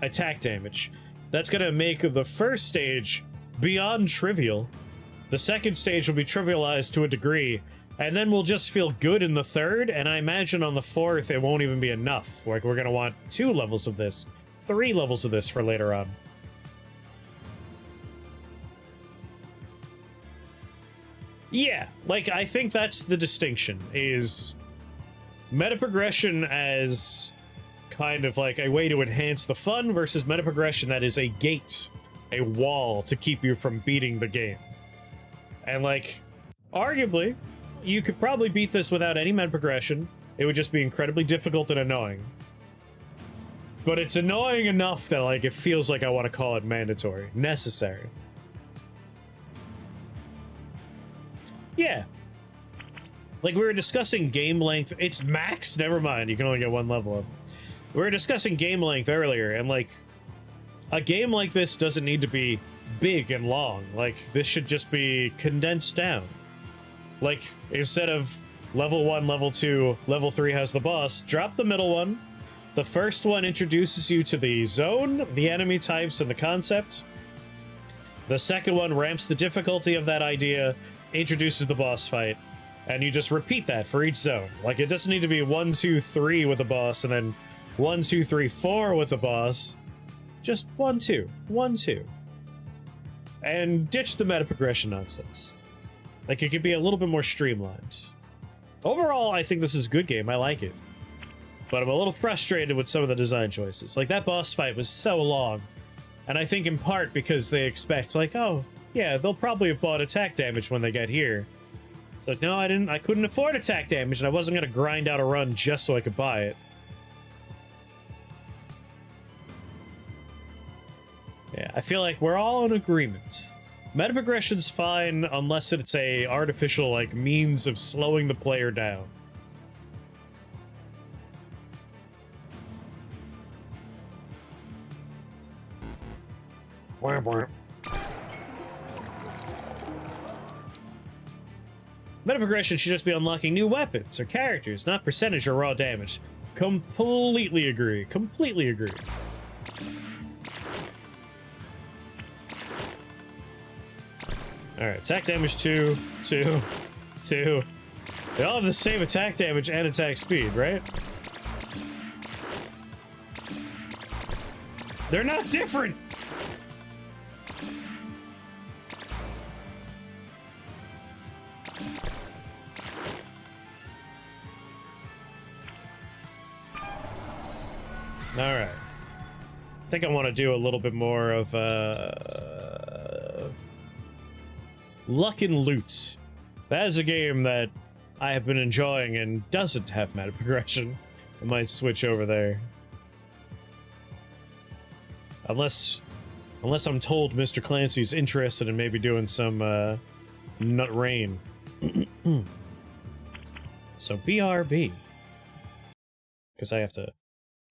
attack damage. That's going to make the first stage beyond trivial. The second stage will be trivialized to a degree. And then we'll just feel good in the third. And I imagine on the fourth, it won't even be enough. Like, we're going to want 2 levels of this. 3 levels of this for later on. Yeah, like, I think that's the distinction, is meta progression as kind of like a way to enhance the fun versus meta progression that is a gate, a wall to keep you from beating the game. And, like, arguably, you could probably beat this without any meta progression. It would just be incredibly difficult and annoying. But it's annoying enough that, like, it feels like I want to call it mandatory. Necessary. Yeah. Like, we were discussing game length. It's max? Never mind. You can only get one level up. We were discussing game length earlier, and, like, a game like this doesn't need to be big and long. Like, this should just be condensed down. Like, instead of level 1, level 2, level 3 has the boss, drop the middle one. The first one introduces you to the zone, the enemy types, and the concept. The second one ramps the difficulty of that idea, introduces the boss fight, and you just repeat that for each zone. Like, it doesn't need to be 1, 2, 3 with a boss, and then 1, 2, 3, 4 with a boss. Just 1, 2, 1, 2. And ditch the meta progression nonsense. Like, it could be a little bit more streamlined. Overall, I think this is a good game. I like it. But I'm a little frustrated with some of the design choices. Like, that boss fight was so long. And I think in part because they expect, like, oh, yeah, they'll probably have bought attack damage when they get here. It's like, no, I couldn't afford attack damage, and I wasn't going to grind out a run just so I could buy it. Yeah, I feel like we're all in agreement. Meta progression's fine unless it's a artificial, like, means of slowing the player down. Meta progression should just be unlocking new weapons or characters, not percentage or raw damage. Completely agree. Completely agree. Alright, attack damage 2, 2, 2. They all have the same attack damage and attack speed, right? They're not different! Alright. I think I want to do a little bit more of, Luck and Loot. That is a game that I have been enjoying and doesn't have meta progression. I might switch over there. Unless I'm told Mr. Clancy's interested in maybe doing some, Nut Rain. So BRB. Because I have to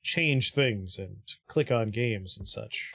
change things and click on games and such.